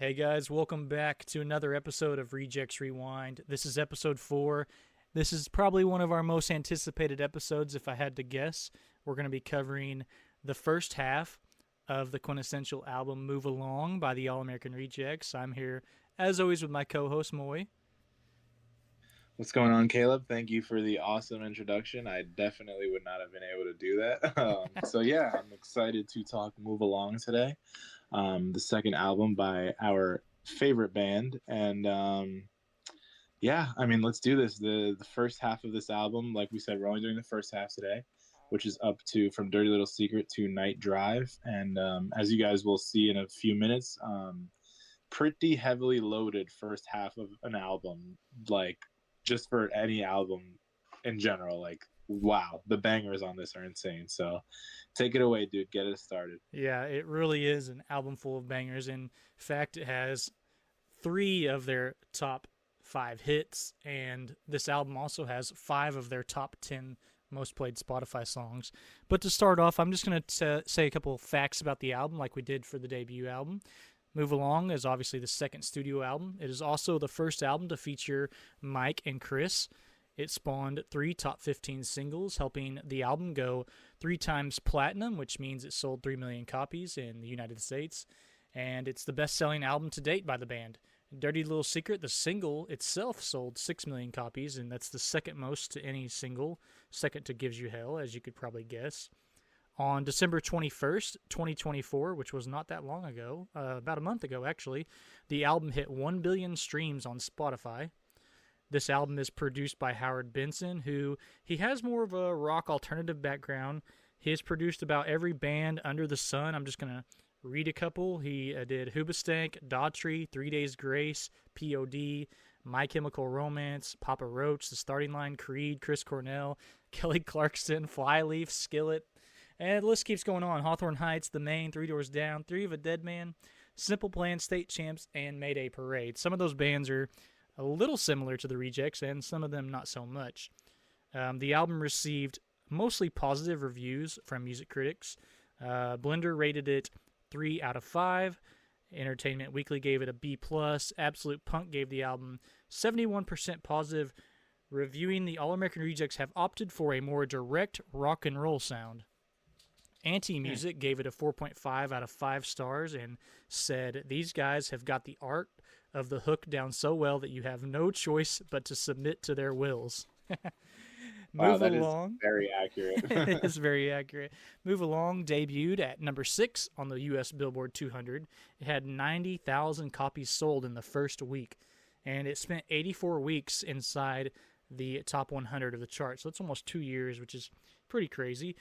Hey guys, welcome back to another episode of Rejects Rewind. This is episode 4. This is probably one of our most anticipated episodes, if I had to guess. We're going to be covering the first half of the quintessential album Move Along by the All American Rejects. I'm here, as always, with my co host, Moy. What's going on, Caleb? Thank you for the awesome introduction. I definitely would not have been able to do that. So I'm excited to talk Move Along today, the second album by our favorite band. And let's do this. The first half of this album, like we said, we're only doing the first half today, which is up to From Dirty Little Secret to Night Drive. And as you guys will see in a few minutes, pretty heavily loaded first half of an album, like just for any album in general. Like, wow, the bangers on this are insane. So take it away, dude. Get it started. Yeah, it really is an album full of bangers. In fact, it has 3 of their top 5 hits, and this album also has 5 of their top 10 most played Spotify songs. But to start off, I'm just going to say a couple of facts about the album, like we did for the debut album. Move Along is obviously the second studio album. It is also the first album to feature Mike and Chris. It spawned 3 top 15 singles, helping the album go 3 times platinum, which means it sold 3 million copies in the United States. And it's the best selling album to date by the band. Dirty Little Secret, the single itself, sold 6 million copies, and that's the second most to any single, second to Gives You Hell, as you could probably guess. On December 21st, 2024, which was not that long ago, about a month ago actually, the album hit 1 billion streams on Spotify. This album is produced by Howard Benson, who he has more of a rock alternative background. He has produced about every band under the sun. I'm just going to read a couple. He did Hoobastank, Daughtry, 3 Days Grace, POD, My Chemical Romance, Papa Roach, The Starting Line, Creed, Chris Cornell, Kelly Clarkson, Flyleaf, Skillet, and the list keeps going on. Hawthorne Heights, The Main, Three Doors Down, Three of a Dead Man, Simple Plan, State Champs, and Mayday Parade. Some of those bands are a little similar to the Rejects, and some of them not so much. The album received mostly positive reviews from music critics. Blender rated it 3 out of 5. Entertainment Weekly gave it a B+. Absolute Punk gave the album 71% positive. Reviewing the All American Rejects have opted for a more direct rock and roll sound. Anti Music gave it a 4.5 out of 5 stars and said, "These guys have got the art of the hook down so well that you have no choice but to submit to their wills." Wow, Move that is Along. very accurate. It is very accurate. Move Along debuted at number 6 on the U.S. Billboard 200. It had 90,000 copies sold in the first week, and it spent 84 weeks inside the top 100 of the chart. So it's almost 2 years, which is pretty crazy.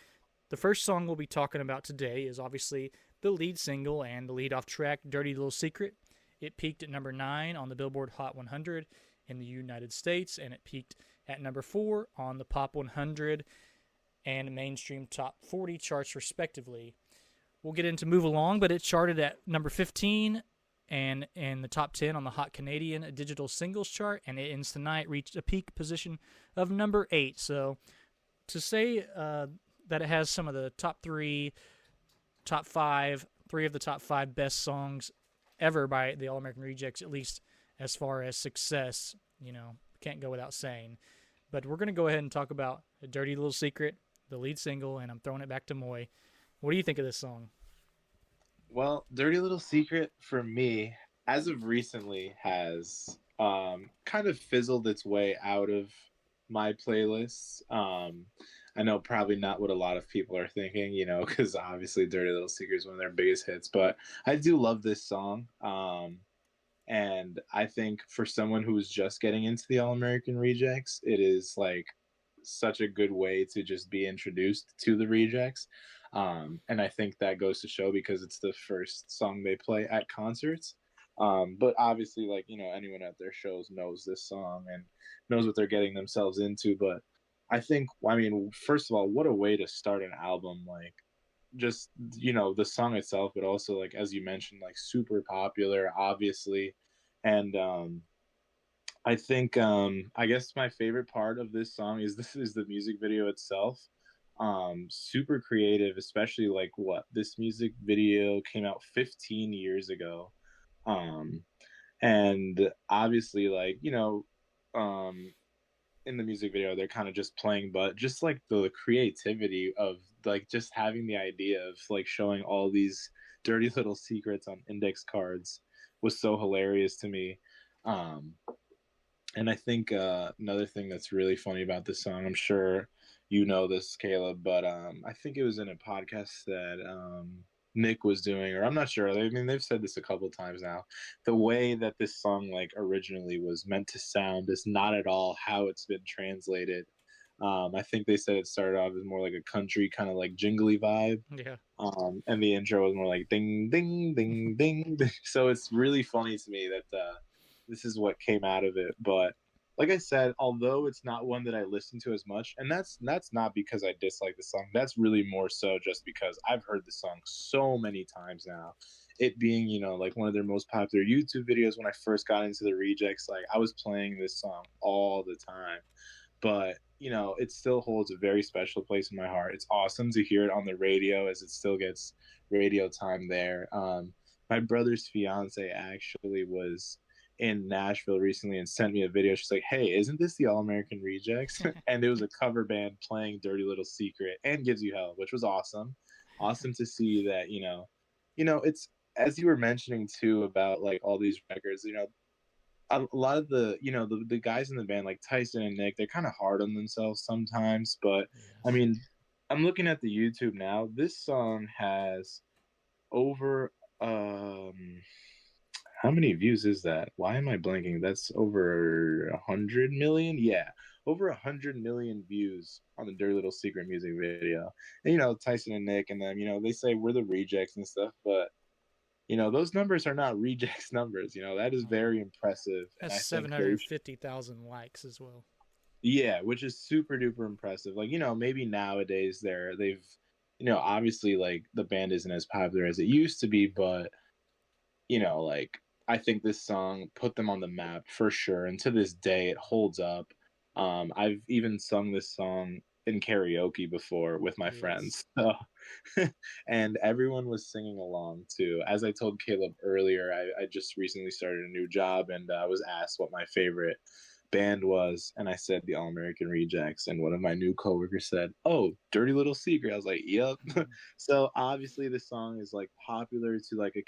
The first song we'll be talking about today is obviously the lead single and the lead off track, Dirty Little Secret. It peaked at number 9 on the Billboard Hot 100 in the United States, and it peaked at number 4 on the Pop 100 and Mainstream Top 40 charts, respectively. We'll get into Move Along, but it charted at number 15 and in the top 10 on the Hot Canadian Digital Singles chart, and it ends tonight reached a peak position of number 8. So to say that it has some of the top 3 of the top 5 best songs ever by the All American Rejects, at least as far as success, can't go without saying. But we're going to go ahead and talk about A Dirty Little Secret, the lead single, and I'm throwing it back to Moy. What do you think of this song? Well, Dirty Little Secret for me, as of recently, has kind of fizzled its way out of my playlists. I know probably not what a lot of people are thinking, because obviously Dirty Little Secret is one of their biggest hits, but I do love this song. And I think for someone who is just getting into the All American Rejects, it is like such a good way to just be introduced to the Rejects. And I think that goes to show because it's the first song they play at concerts. But obviously, like, anyone at their shows knows this song and knows what they're getting themselves into. But first of all, what a way to start an album. Like, just, the song itself, but also, like, as you mentioned, like, super popular, obviously. And I think, I guess my favorite part of this song is the music video itself. Super creative, especially like this music video came out 15 years ago. Um, and obviously, like, um, in the music video, they're kind of just playing, but just like the creativity of like just having the idea of like showing all these dirty little secrets on index cards was so hilarious to me. Um, and I think another thing that's really funny about this song, I'm sure you know this, Caleb, but I think it was in a podcast that Nick was doing, or I'm not sure. I mean, they've said this a couple times now. The way that this song like originally was meant to sound is not at all how it's been translated. I think they said it started off as more like a country kind of like jingly vibe, Yeah. and the intro was more like ding ding ding ding. So it's really funny to me that this is what came out of it. But like I said, although it's not one that I listen to as much, and that's not because I dislike the song. That's really more so just because I've heard the song so many times now. It being, like one of their most popular YouTube videos when I first got into the Rejects, like I was playing this song all the time. But it still holds a very special place in my heart. It's awesome to hear it on the radio as it still gets radio time there. My brother's fiance actually was in Nashville recently and sent me a video. She's like, "Hey, isn't this the All American Rejects?" And it was a cover band playing "Dirty Little Secret" and "Gives You Hell," which was awesome. Awesome to see that. It's as you were mentioning too about like all these records. A lot of the guys in the band like Tyson and Nick, they're kind of hard on themselves sometimes. But I Yes. mean, I'm looking at the YouTube now. This song has over how many views is that? Why am I blanking? That's over 100 million. Yeah, over 100 million views on the Dirty Little Secret music video. And Tyson and Nick and them, they say we're the Rejects and stuff, but those numbers are not Rejects numbers. That is Oh, very impressive, and that's I think they, 750,000 likes as well. yeah, which is super duper impressive. Like, maybe nowadays obviously like the band isn't as popular as it used to be, but like I think this song put them on the map for sure, and to this day it holds up. I've even sung this song in karaoke before with my Yes. friends, so and everyone was singing along too. As I told Caleb earlier, I just recently started a new job, and I was asked what my favorite band was, and I said the All American Rejects, and one of my new coworkers said, "Oh, Dirty Little Secret." I was like, "Yep." Mhm. So obviously, this song is like popular to like a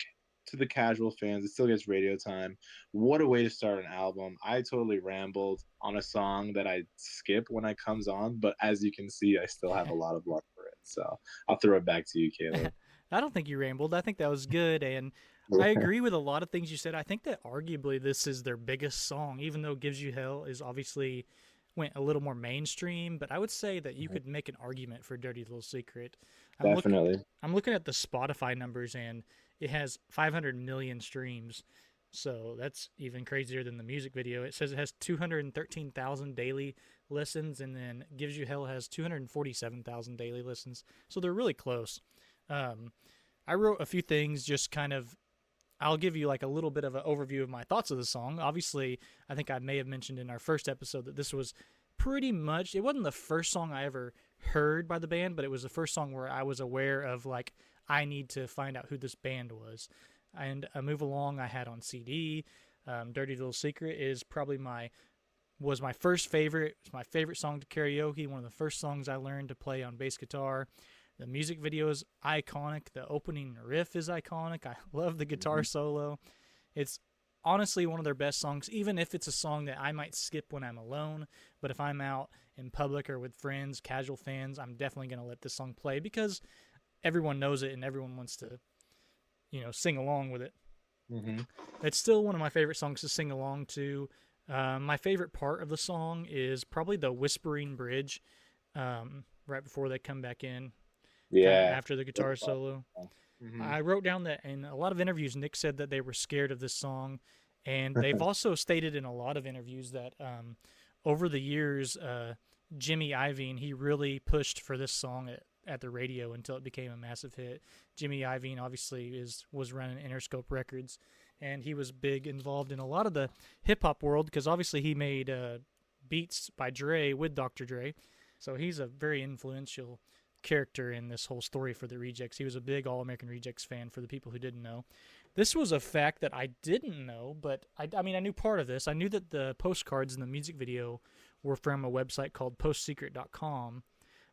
to the casual fans. It still gets radio time. What a way to start an album. I totally rambled on a song that I skip when it comes on, but as you can see, I still have a lot of love for it. So I'll throw it back to you, Caleb. I don't think you rambled. I think that was good, and I agree with a lot of things you said. I think that arguably this is their biggest song, even though "Gives You Hell" is obviously went a little more mainstream. But I would say that you could make an argument for "Dirty Little Secret." I'm look, Definitely. I'm looking at the Spotify numbers, and it has 500 million streams. So that's even crazier than the music video. It says it has 213,000 daily listens, and then "Gives You Hell" has 247,000 daily listens. So they're really close. Um, I wrote a few things, just kind of. I'll give you like a little bit of an overview of my thoughts of the song. Obviously, I think I may have mentioned in our first episode that this was pretty much. It wasn't the first song I ever heard by the band, but it was the first song where I was aware of like I need to find out who this band was. And a Move Along I had on CD. Dirty Little Secret is probably my first favorite. It's my favorite song to karaoke. One of the first songs I learned to play on bass guitar. The music video is iconic. The opening riff is iconic. I love the guitar Mhm. solo. It's honestly one of their best songs, even if it's a song that I might skip when I'm alone. But if I'm out in public or with friends, casual fans, I'm definitely going to let this song play because everyone knows it and everyone wants to, sing along with it. Mhm. It's still one of my favorite songs to sing along to. My favorite part of the song is probably the whispering bridge right before they come back in, kind of Yeah. after the guitar solo. Mhm. I wrote down that in a lot of interviews, Nick said that they were scared of this song. And they've also stated in a lot of interviews that over the years, Jimmy Iovine, he really pushed for this song at the radio until it became a massive hit. Jimmy Iovine obviously was running Interscope Records, and he was big involved in a lot of the hip hop world because obviously he made beats by Dre with Dr. Dre, so he's a very influential character in this whole story for the Rejects. He was a big All American Rejects fan for the people who didn't know. This was a fact that I didn't know, but I mean, I knew part of this. I knew that the postcards in the music video were from a website called postsecret.com,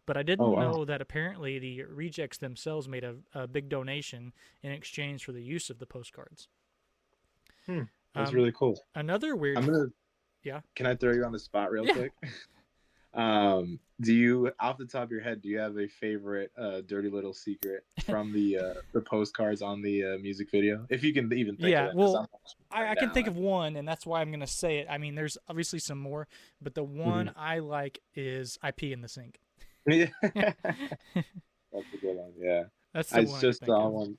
but I Oh didn't wow. know that apparently the Rejects themselves made a big donation in exchange for the use of the postcards. Hmm. That's Um, really cool. another weird, I'm gonna. yeah, Can I throw you on the spot real yeah, quick? Do you, off the top of your head, do you have a favorite dirty little secret from the postcards on the music video? If you can even think of yeah. them, because I'm Well, watching it I right can think now. of one, and that's why I'm gonna say it. I mean, there's obviously some more, but the one Mhm. I like is "I Pee in the Sink." Yeah, that's a good one. Yeah, That's the I one I could just think saw of. one.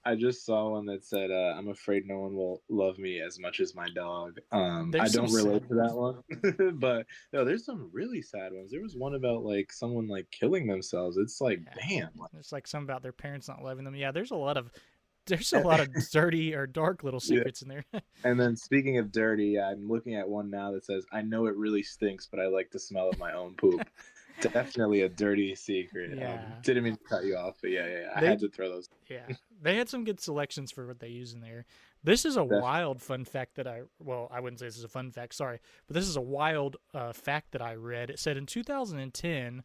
I just saw one that said, "I'm afraid no one will love me as much as my dog." I There's some don't relate sad to that ones. one, but no, there's some really sad ones. There was one about like someone like killing themselves. It's like, Yeah, damn. there's like some about their parents not loving them. Yeah, there's a lot of dirty or dark little Yeah. secrets in there. And then speaking of dirty, I'm looking at one now that says, "I know it really stinks, but I like the smell of my own poop." Definitely a dirty secret. Yeah, Didn't mean to cut you off, but yeah, I they had to throw those. yeah they had some good selections for what they use in there. This is a Definitely. wild fun fact that I wouldn't say this is a fun fact, sorry, but this is a wild fact that I read. It said in 2010,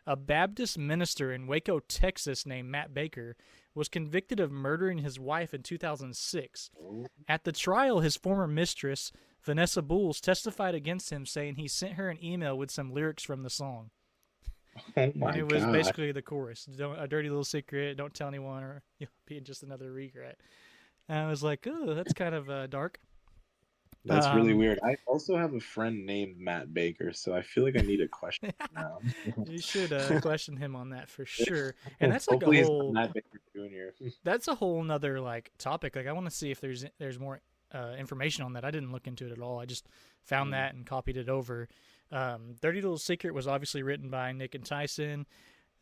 a Baptist minister in Waco, Texas, named Matt Baker was convicted of murdering his wife in 2006. Oh, At the trial, his former mistress, Vanessa Bowles, testified against him, saying he sent her an email with some lyrics from the song. oh And my it was god, basically the chorus: "Don't a dirty little secret, don't tell anyone, or you'll be just another regret." And I was like, "Oh, that's kind of dark." that's really Um, weird. I also have a friend named Matt Baker, so I feel like I need a question now. you should question him on that for sure. And Hopefully, it's not Matt Baker Jr. that's a whole nother like topic. Like I want to see if there's more information on that. I didn't look into it at all. I just found Mm. that and copied it over. Dirty Little Secret was obviously written by Nick and Tyson.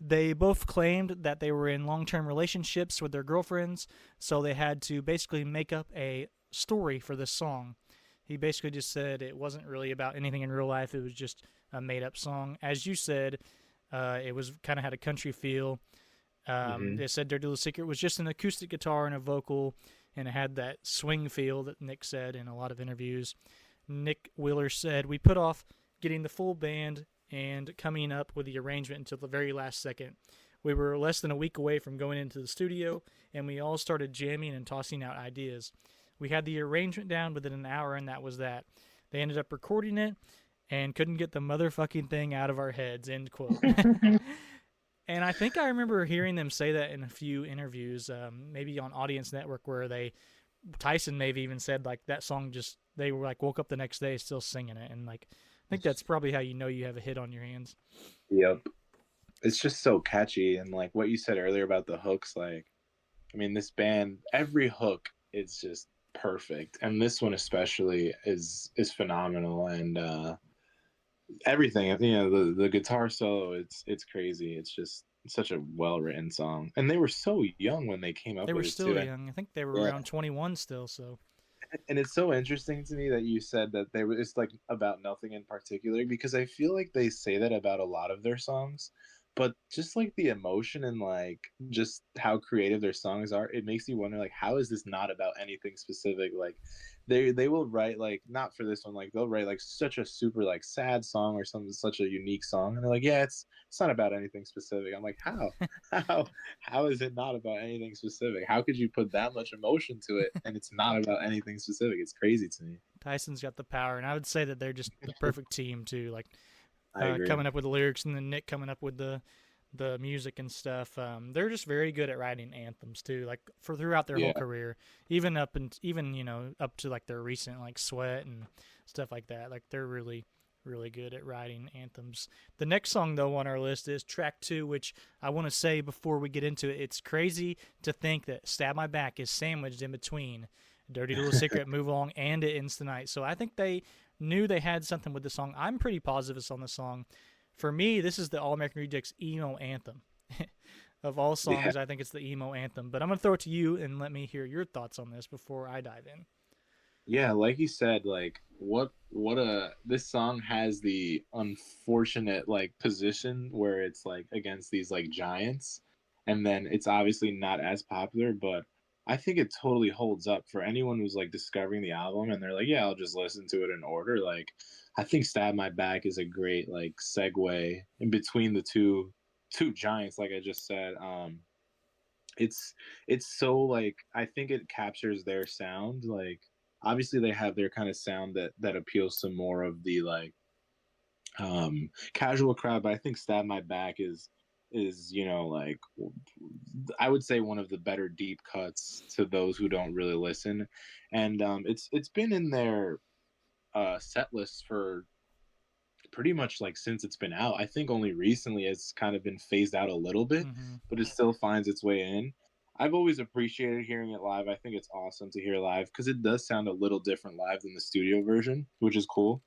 They both claimed that they were in long-term relationships with their girlfriends, so they had to basically make up a story for this song. He basically just said it wasn't really about anything in real life. It was just a made-up song. As you said, it was kind of had a country feel. Hmm. They said Dirty Little Secret was just an acoustic guitar and a vocal, and it had that swing feel that Nick said in a lot of interviews. Nick Wheeler said, "We put off getting the full band and coming up with the arrangement until the very last second. We were less than a week away from going into the studio, and we all started jamming and tossing out ideas. We had the arrangement down within an hour, and that was that. They ended up recording it and couldn't get the motherfucking thing out of our heads." End quote. And I think I remember hearing them say that in a few interviews, maybe on Audience Network, where Tyson maybe even said like that song just they were like woke up the next day still singing it, and like I think that's probably how you know you have a hit on your hands. Yep, it's just so catchy, and like what you said earlier about the hooks, like I mean, this band, every hook is just perfect, and this one especially is phenomenal, and everything. You know, the guitar solo, it's crazy. It's just such a well written song, and they were so young when they came up They were with it still too. young. I think they were Yeah, around 21 still. So and it's so interesting to me that you said that they were it's like about nothing in particular because I feel like they say that about a lot of their songs, but just like the emotion and like just how creative their songs are, it makes you wonder like how is this not about anything specific? Like they will write like not for this one like they'll write like such a super like sad song or something such a unique song and they're like yeah it's not about anything specific. I'm like how how is it not about anything specific? How could you put that much emotion to it and it's not about anything specific? It's crazy to me. Tyson's got the power, and I would say that they're just the perfect team too. Like I agree. coming up with the lyrics, and then Nick coming up with the music and stuff. They're just very good at writing anthems too. Like for throughout their whole Yeah. career, even up and even up to like their recent like Sweat and stuff like that. Like they're really good at writing anthems. The next song though on our list is track 2, which I want to say before we get into it, it's crazy to think that "Stab My Back" is sandwiched in between "Dirty Little Secret," "Move Along," and "It Ends Tonight." So I think they knew they had something with the song. I'm pretty positive on the song. For me, this is the All American Rejects emo anthem. Of all Yeah. songs, I think it's the emo anthem. But I'm gonna throw it to you and let me hear your thoughts on this before I dive in. Yeah, like you said, like what a this song has the unfortunate like position where it's like against these like giants and then it's obviously not as popular, but I think it totally holds up for anyone who's like discovering the album and they're like, yeah, I'll just listen to it in order. Like, I think "Stab My Back" is a great like segue in between the two giants, like I just said. It's it's so like I think it captures their sound. Like, obviously they have their kind of sound that appeals to more of the like casual crowd, but I think "Stab My Back" is like I would say one of the better deep cuts to those who don't really listen, and it's been in their set list for pretty much like since it's been out. I think only recently it's kind of been phased out a little bit, Hmm. but it still finds its way in. I've always appreciated hearing it live. I think it's awesome to hear live because it does sound a little different live than the studio version, which is cool.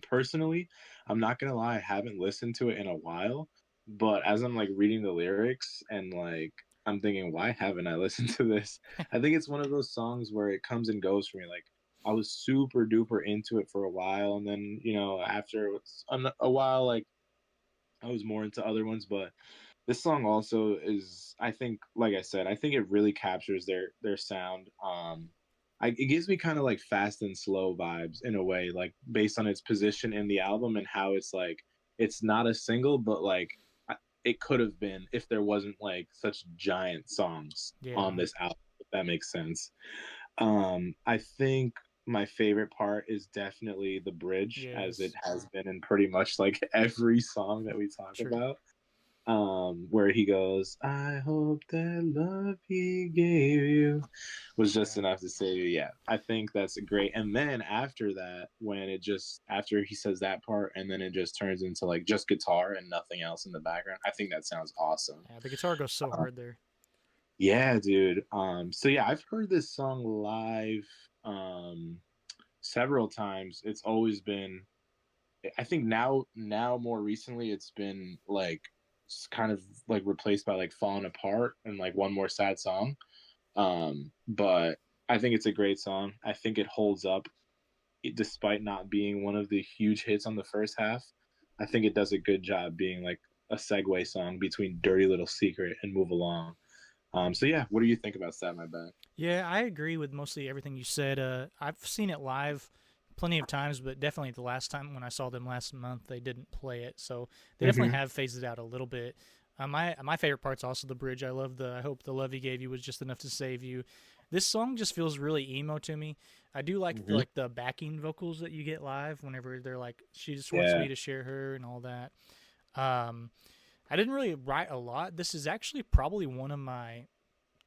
Personally, I'm not gonna lie, I haven't listened to it in a while, but as I'm like reading the lyrics and like I'm thinking, why haven't I listened to this? I think it's one of those songs where it comes and goes for me. Like, I was super duper into it for a while, and then after a while, like I was more into other ones. But this song also is, I think, like I said, I think it really captures their sound. It gives me kind of like fast and slow vibes in a way, like based on its position in the album and how it's like it's not a single, but like it could have been if there wasn't like such giant songs on Yeah. this album. If that makes sense. I think my favorite part is definitely the bridge, as it Yes. has been in pretty much like every song that we talk True. about. Where he goes, "I hope that love he gave you was just Yeah. enough to save you." Yeah, I think that's great. And then after that, after he says that part, and then it just turns into like just guitar and nothing else in the background. I think that sounds awesome. Yeah. The guitar goes so Uh, hard there. yeah, dude. So yeah, I've heard this song live several times. It's always been, I think now more recently it's been like kind of like replaced by like "Falling Apart" and like "One More Sad Song." But I think it's a great song. I think it holds up despite not being one of the huge hits on the first half. I think it does a good job being like a segue song between "Dirty Little Secret" and "Move Along." So yeah, what do you think about "Stab My Back"? Yeah, I agree with mostly everything you said. I've seen it live plenty of times, but definitely the last time when I saw them last month, they didn't play it, so they definitely Mm-hmm. have phased it out a little bit. My favorite part's also the bridge. I love the "I hope the love he gave you was just enough to save you." This song just feels really emo to me. I do like Mm-hmm. the backing vocals that you get live whenever they're like, "She just wants Yeah. me to share her" and all that. Um, I didn't really write a lot. This is actually probably one of my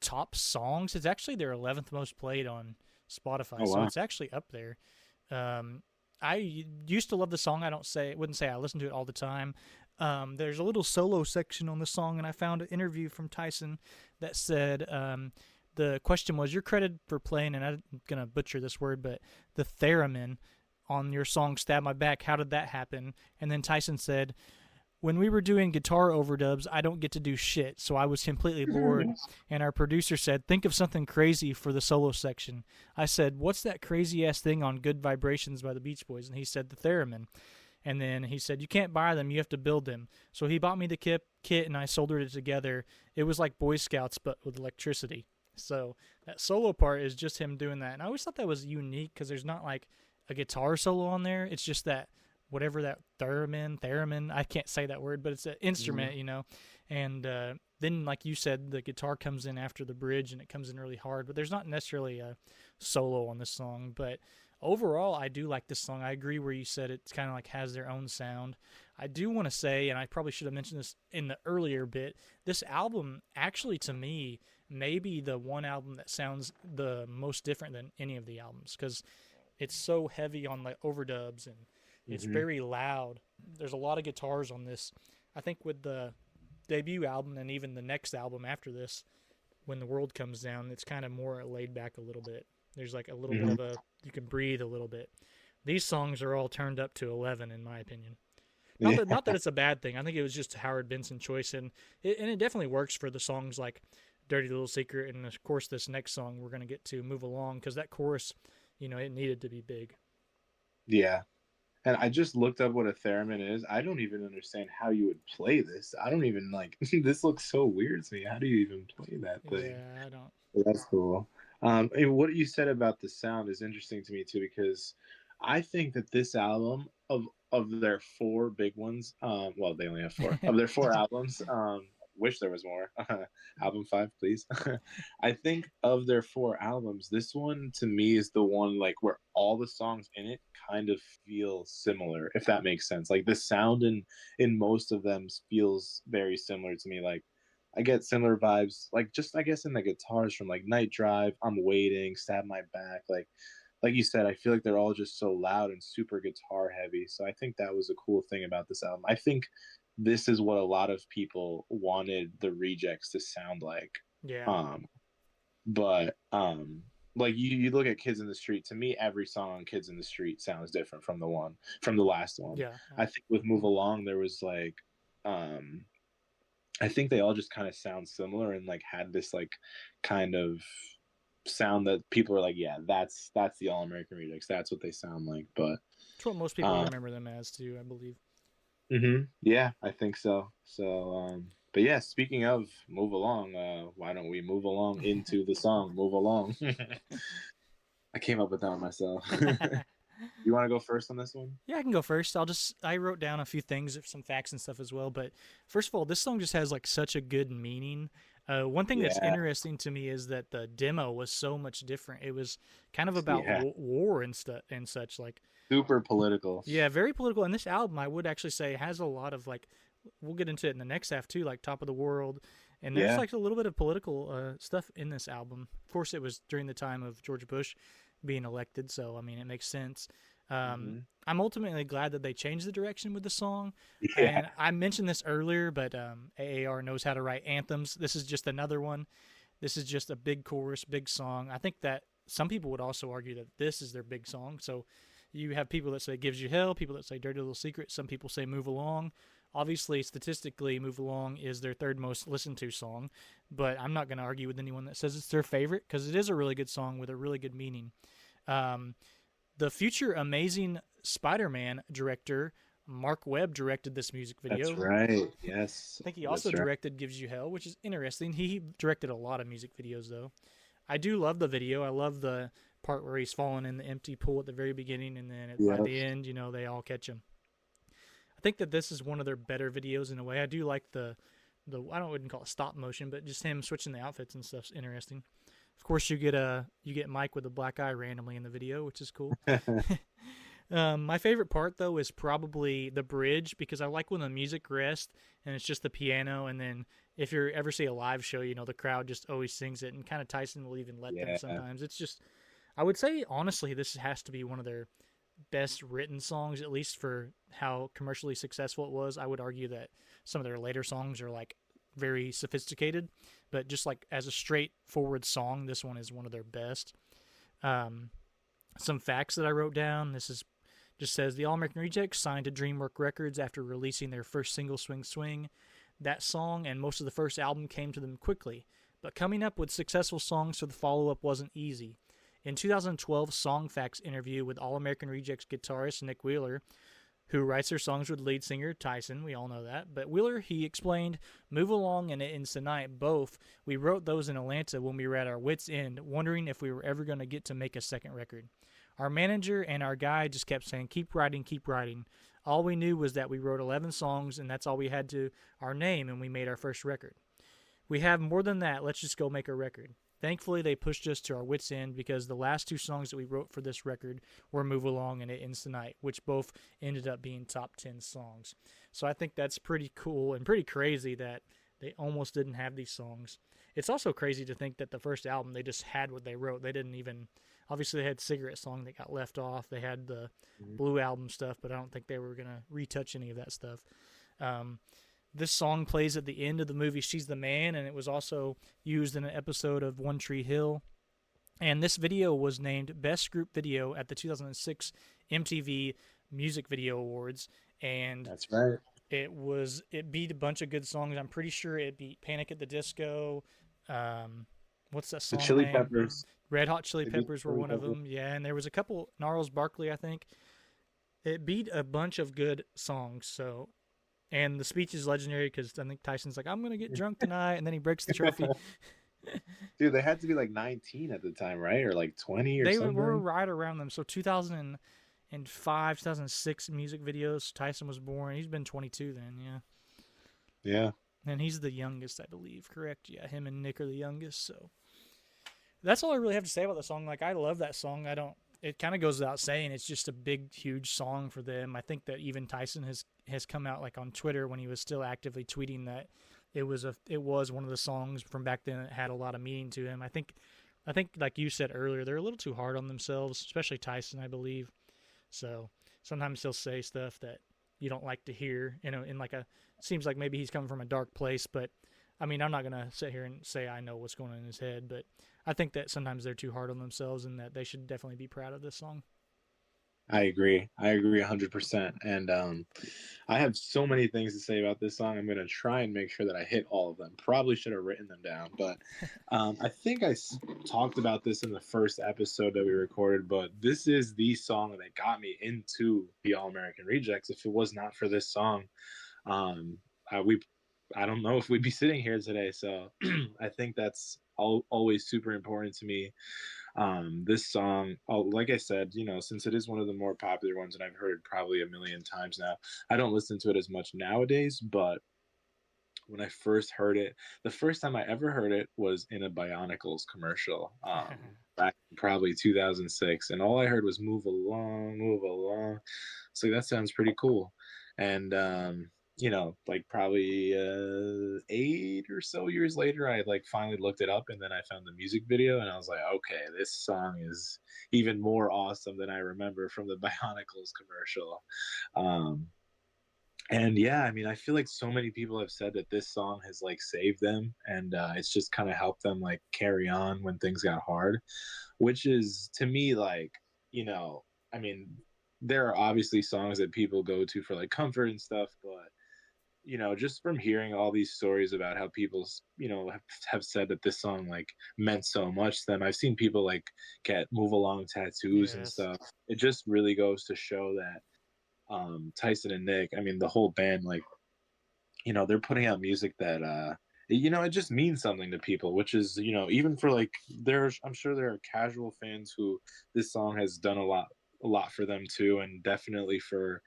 top songs. It's actually their 11th most played on Spotify, Oh so wow. it's actually up there. Um, I used to love the song. I don't say wouldn't say I listen to it all the time. There's a little solo section on the song, and I found an interview from Tyson that said the question was, "You're credited for playing," and I'm gonna butcher this word, but the theremin on your song "Stab My Back." How did that happen? And then Tyson said, when we were doing guitar overdubs, I don't get to do shit, so I was completely bored. And our producer said, think of something crazy for the solo section. I said, what's that crazy ass thing on Good Vibrations by the Beach Boys? And he said, the theremin. And then he said, you can't buy them, you have to build them. So he bought me the kit and I soldered it together. It was like Boy Scouts, but with electricity. So that solo part is just him doing that. And I always thought that was unique because there's not like a guitar solo on there. It's just that whatever that theremin, I can't say that word, but it's an Mm-hmm. instrument, And then, like you said, the guitar comes in after the bridge and it comes in really hard, but there's not necessarily a solo on this song. But overall, I do like this song. I agree where you said it's kind of like has their own sound. I do want to say, and I probably should have mentioned this in the earlier bit, this album actually to me may be the one album that sounds the most different than any of the albums because it's so heavy on like overdubs and it's Mm-hmm. very loud. There's a lot of guitars on this. I think with the debut album and even the next album after this, when the world comes down, it's kind of more laid back a little bit. There's like a little bit Mm-hmm. of a you can breathe a little bit. These songs are all turned up to 11 in my opinion. Yeah. Not that it's a bad thing. I think it was just Howard Benson choice and it definitely works for the songs like Dirty Little Secret and of course this next song we're going to get to Move Along because that chorus, it needed to be big. Yeah. And I just looked up what a theremin is. I don't even understand how you would play this. I don't even like this looks so weird to me. How do you even play that thing? Yeah, I don't. Well, that's cool. And what you said about the sound is interesting to me too, because I think that this album of their four big ones, well, they only have four of their four albums. Wish there was more. Album five, please. I think of their four albums, this one to me is the one like where all the songs in it kind of feel similar, if that makes sense. Like the sound in most of them feels very similar to me. Like I get similar vibes, like just I guess in the guitars from like Night Drive, I'm Waiting, Stab My Back, like you said, I feel like they're all just so loud and super guitar heavy. So I think that was a cool thing about this album. I think this is what a lot of people wanted the Rejects to sound like. Yeah. Um, but like you look at Kids in the Street, to me every song on Kids in the Street sounds different from the last one. Yeah. I think with Move Along there was like um I think they all just kind of sound similar and like had this like kind of sound that people are like, yeah, that's the All American Rejects. That's what they sound like. But That's what most people uh, remember them as too, I believe. yeah, I think so. But yeah, speaking of move along, why don't we move along into the song "Move Along"? I came up with that one myself. You want to go first on this one? Yeah, I can go first. I wrote down a few things, some facts and stuff as well. But first of all, this song just has like such a good meaning. One thing that's Yeah, interesting to me is that the demo was so much different. It was kind of about yeah, war and stuff and such. Like, super political. yeah, very political. And this album, I would actually say, has a lot of like, we'll get into it in the next half too, like Top of the World. And there's Yeah. like a little bit of political stuff in this album. Of course, it was during the time of George Bush being elected, so I mean, it makes sense. Hmm. I'm ultimately glad that they changed the direction with the song. Yeah, And I mentioned this earlier, but AAR knows how to write anthems. This is just another one. This is just a big chorus, big song. I think that some people would also argue that this is their big song. So you have people that say Gives You Hell, people that say Dirty Little Secret, some people say Move Along. Obviously, statistically, Move Along is their third most listened to song, but I'm not going to argue with anyone that says it's their favorite because it is a really good song with a really good meaning. Um, the future Amazing Spider-Man director Mark Webb directed this music that's video. right. Yes, I think he also that's right. directed Gives You Hell, which is interesting. He directed a lot of music videos though. I do love the video. I love the part where he's falling in the empty pool at the very beginning, and then by Yep. the end, you know, they all catch him. I think that this is one of their better videos in a way. I do like the I don't wouldn't call it stop motion, but just him switching the outfits and stuff's interesting. Of course, you get Mike with a black eye randomly in the video, which is cool. My favorite part though is probably the bridge because I like when the music rests and it's just the piano, and then if you ever see a live show, you know the crowd just always sings it, and kind of Tyson will even let them Yeah. sometimes. It's just I would say honestly this has to be one of their best written songs, at least for how commercially successful it was. I would argue that some of their later songs are like very sophisticated, but just like as a straightforward song, this one is one of their best. Um, some facts that I wrote down. This is just says the All American Rejects signed to DreamWorks Records after releasing their first single, Swing Swing. That song and most of the first album came to them quickly, but coming up with successful songs for the follow up wasn't easy. In 2012 Songfacts interview with All American Rejects guitarist Nick Wheeler, who writes their songs with lead singer Tyson, we all know that, but Wheeler, he explained, Move Along and It Ends Tonight, both, we wrote those in Atlanta when we were at our wits' end, wondering if we were ever going to get to make a second record. Our manager and our guy just kept saying, keep writing, keep writing. All we knew was that we wrote 11 songs, and that's all we had to our name, and we made our first record. We have more than that, let's just go make a record. Thankfully, they pushed us to our wits' end because the last two songs that we wrote for this record were Move Along and It Ends Tonight, which both ended up being top 10 songs. So I think that's pretty cool and pretty crazy that they almost didn't have these songs. It's also crazy to think that the first album, they just had what they wrote. They didn't even, obviously they had Cigarette Song that got left off. They had the Blue Album stuff, but I don't think they were going to retouch any of that stuff. This song plays at the end of the movie She's the Man, and it was also used in an episode of One Tree Hill. And this video was named Best Group Video at the 2006 MTV Music Video Awards. And That's right. it beat a bunch of good songs. I'm pretty sure it beat Panic at the Disco. What's that The song Chili name? Peppers. Red Hot Chili They beat Peppers were Chili one of Peppers. them. Yeah, and there was a couple. Gnarls Barkley, I think. it beat a bunch of good songs. So, and the speech is legendary because I think Tyson's like, "I'm gonna get drunk tonight," and then he breaks the trophy. Dude, they had to be like 19 at the time, right? Or like 20 or They were something. right around them. So 2005, 2006 music videos. Tyson was born. He's been 22 then, yeah. Yeah. And he's the youngest, I believe. Correct? Yeah, him and Nick are the youngest. So that's all I really have to say about the song. Like, I love that song. I don't. It kind of goes without saying. It's just a big, huge song for them. I think that even Tyson has come out like on Twitter when he was still actively tweeting that it was one of the songs from back then that had a lot of meaning to him. I think like you said earlier, they're a little too hard on themselves, especially Tyson, I believe. So sometimes he'll say stuff that you don't like to hear, in like a seems like maybe he's coming from a dark place, but I mean, I'm not gonna sit here and say I know what's going on in his head, but I think that sometimes they're too hard on themselves, and that they should definitely be proud of this song. I agree. I agree 100%. And I have so many things to say about this song. I'm going to try and make sure that I hit all of them. Probably should have written them down, but I think talked about this in the first episode that we recorded. But this is the song that got me into the All American Rejects. If it was not for this song, um, we I don't know if we'd be sitting here today. So I think that's always super important to me. This song, oh, like I said, since it is one of the more popular ones and I've heard it probably a million times now, I don't listen to it as much nowadays, but when I first heard it, the first time I ever heard it was in a Bionicles commercial, back in probably 2006. And all I heard was move along, move along. So that sounds pretty cool. And, like probably 8 or so years later, I like finally looked it up and then I found the music video and I was like, okay, this song is even more awesome than I remember from the Bionicles commercial. Um, and yeah, I mean, I feel like so many people have said that this song has like saved them and it's just kind of helped them like carry on when things got hard, which is to me like, I mean, there are obviously songs that people go to for like comfort and stuff, but just from hearing all these stories about how people, have said that this song like meant so much to them. I've seen people like get move along tattoos and Yes. stuff. It just really goes to show that Tyson and Nick, I mean, the whole band, like, they're putting out music that, it just means something to people, which is, even for like, I'm sure there are casual fans who this song has done a lot for them too. And definitely for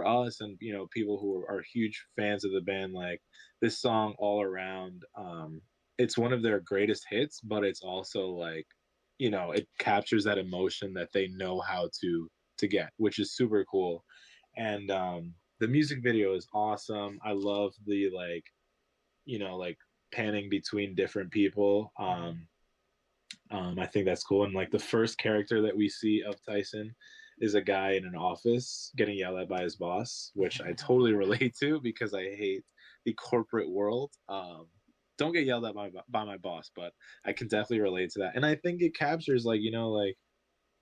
us and, people who are huge fans of the band, like this song all around, it's one of their greatest hits, but it's also like, it captures that emotion that they know how to get, which is super cool. And the music video is awesome. I love the like panning between different people. Mm-hmm. I think that's cool. And like the first character that we see of Tyson is a guy in an office getting yelled at by his boss, which I totally relate to because I hate the corporate world. Don't get yelled at by my boss, but I can definitely relate to that. And I think it captures like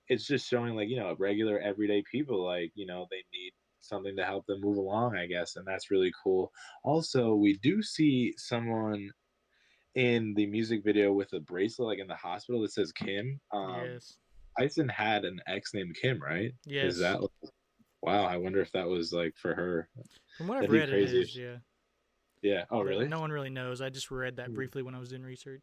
it's just showing like regular everyday people like they need something to help them move along, I guess, and that's really cool. Also, we do see someone in the music video with a bracelet like in the hospital that says Kim. Yes. Tyson had an ex named Kim, right? Is Yes. that wow? I wonder if that was like for her. From what I've That'd be read, it crazy. is. Yeah. Yeah. Oh, But really? no one really knows. I just read that briefly when I was doing research.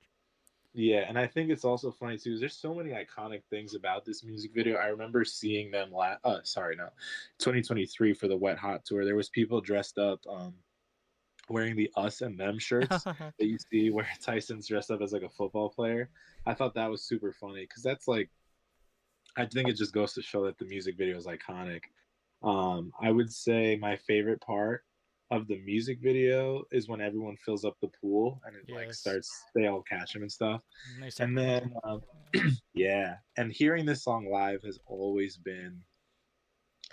Yeah, and I think it's also funny too. There's so many iconic things about this music video. I remember seeing them 2023 for the Wet Hot tour. There was people dressed up, wearing the Us and Them shirts that you see where Tyson's dressed up as like a football player. I thought that was super funny because that's like I think it just goes to show that the music video is iconic. I would say my favorite part of the music video is when everyone fills up the pool and it like Yes. starts, they all catch him and stuff. And they start And then, painting. yeah, and hearing this song live has always been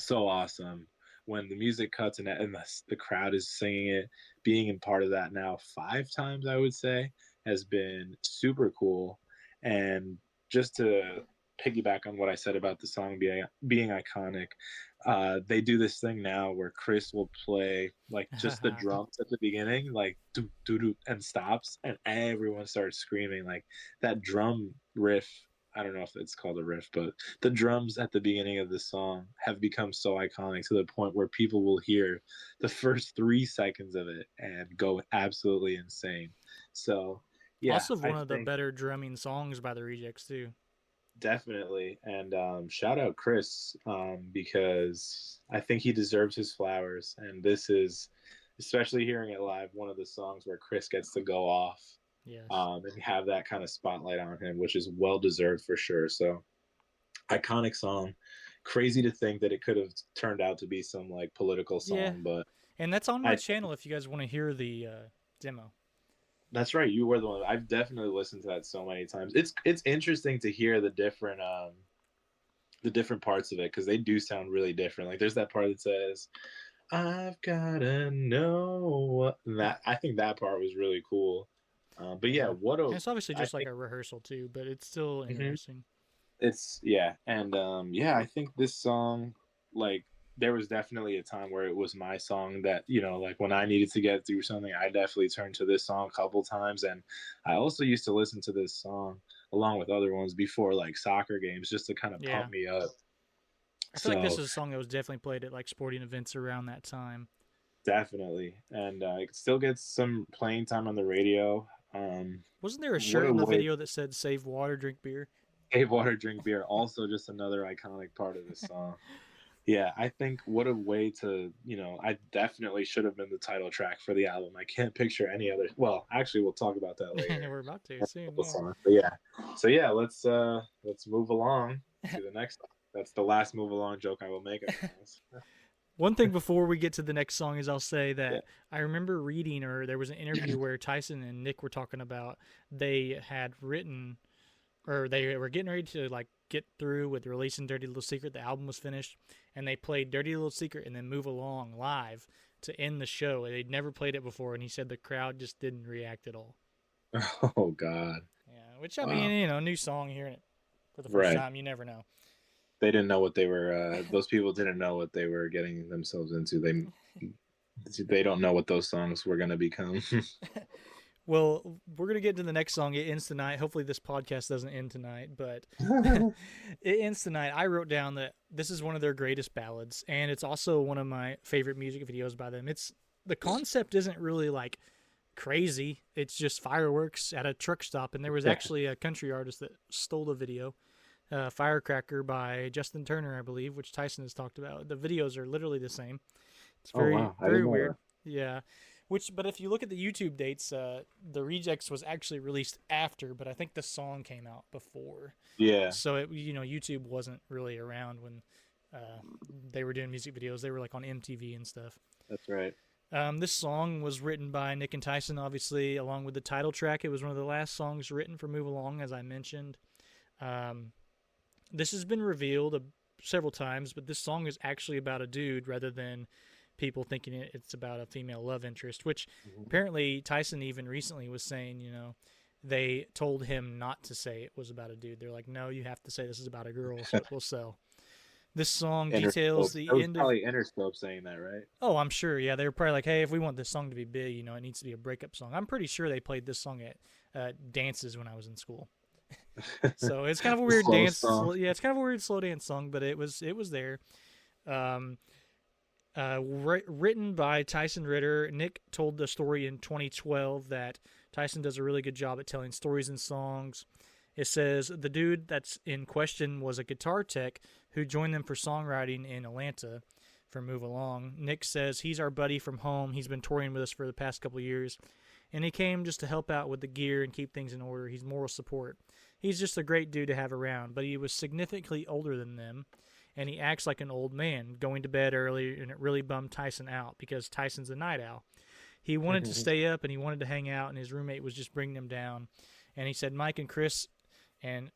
so awesome. When the music cuts and the crowd is singing it, being in part of that now 5 times, I would say, has been super cool. And just to piggyback on what I said about the song being iconic, they do this thing now where Chris will play like just the drums at the beginning, like do do do, and stops, and everyone starts screaming. Like that drum riff, I don't know if it's called a riff, but the drums at the beginning of the song have become so iconic to the point where people will hear the first 3 seconds of it and go absolutely insane. So, yeah, Also, I one of the think better drumming songs by the Rejects too. definitely. And shout out Chris, because I think he deserves his flowers. And this is, especially hearing it live, one of the songs where Chris gets to go off, Yes. and have that kind of spotlight on him, which is well deserved for sure. So iconic song. Crazy to think that it could have turned out to be some like political Yeah, song, but and that's on my I channel if you guys want to hear the demo. that's right. You were the one. I've definitely listened to that so many times. It's interesting to hear the different parts of it because they do sound really different. Like there's that part that says, "I've gotta know," and that I think that part was really cool. But yeah, Yeah, what a and it's obviously I just like think a rehearsal too, but it's still mhm. interesting. It's yeah, and yeah, I think this song, like, there was definitely a time where it was my song that, like when I needed to get through something, I definitely turned to this song a couple times. And I also used to listen to this song along with other ones before like soccer games just to kind of Yeah, pump me up. I feel like this So is a song that was definitely played at like sporting events around that time. definitely, and it still gets some playing time on the radio. Wasn't there a What shirt a in the way. video that said "Save water, drink beer"? Save water, drink beer. Also, just another iconic part of this song. Yeah, I think what a way to, I definitely should have been the title track for the album. I can't picture any other. Well, actually, we'll talk about that later. We're about to soon. Yeah. But yeah, so yeah, let's move along to the next song. That's the last move along joke I will make, I promise. One thing before we get to the next song is I'll say Yeah. that I remember reading, or there was an interview where Tyson and Nick were talking about they had written, or they were getting ready to like get through with releasing Dirty Little Secret. The album was finished, and they played Dirty Little Secret and then Move Along live to end the show. They'd never played it before, and he said the crowd just didn't react at all. Oh God. Yeah, which I mean, Wow. new song, hearing it for the first Right. time, you never know. They didn't know what they were. Those people didn't know what they were getting themselves into. They don't know what those songs were gonna become. Well, we're gonna get to the next song. It ends tonight. Hopefully, this podcast doesn't end tonight, but it ends tonight. I wrote down that this is one of their greatest ballads, and it's also one of my favorite music videos by them. It's the concept isn't really like crazy. It's just fireworks at a truck stop, and there was actually a country artist that stole the video. Firecracker by Justin Turner, I believe, which Tyson has talked about. The videos are literally the same. It's Oh very, wow, I very didn't know weird. that. Yeah. But if you look at the YouTube dates, the Rejects was actually released after, but I think the song came out before. Yeah, So YouTube wasn't really around when uh, they were doing music videos. They were like on MTV and stuff. that's right. This song was written by Nick and Tyson, obviously, along with the title track. It was one of the last songs written for Move Along, as I mentioned. Um, this has been revealed several times, but this song is actually about a dude rather than people thinking it's about a female love interest, which Mhm. apparently Tyson even recently was saying, they told him not to say it was about a dude. They're like, no, you have to say this is about a girl, so it will sell. This song details Interscope. That the was end of. probably Interscope saying that, right? Oh, I'm sure. Yeah, they were probably like, hey, if we want this song to be big, it needs to be a breakup song. I'm pretty sure they played this song at dances when I was in school. So it's kind of a weird Slow dance. song. Yeah, it's kind of a weird slow dance song, but it was there. Um, written by Tyson Ritter. Nick told the story in 2012 that Tyson does a really good job at telling stories and songs. It says the dude that's in question was a guitar tech who joined them for songwriting in Atlanta for Move Along. Nick says he's our buddy from home. He's been touring with us for the past couple of years, and he came just to help out with the gear and keep things in order. He's moral support. He's just a great dude to have around, but he was significantly older than them, and he acts like an old man, going to bed early, and it really bummed Tyson out because Tyson's a night owl. He wanted to stay up and he wanted to hang out, and his roommate was just bringing him down. And he said Mike, Chris, and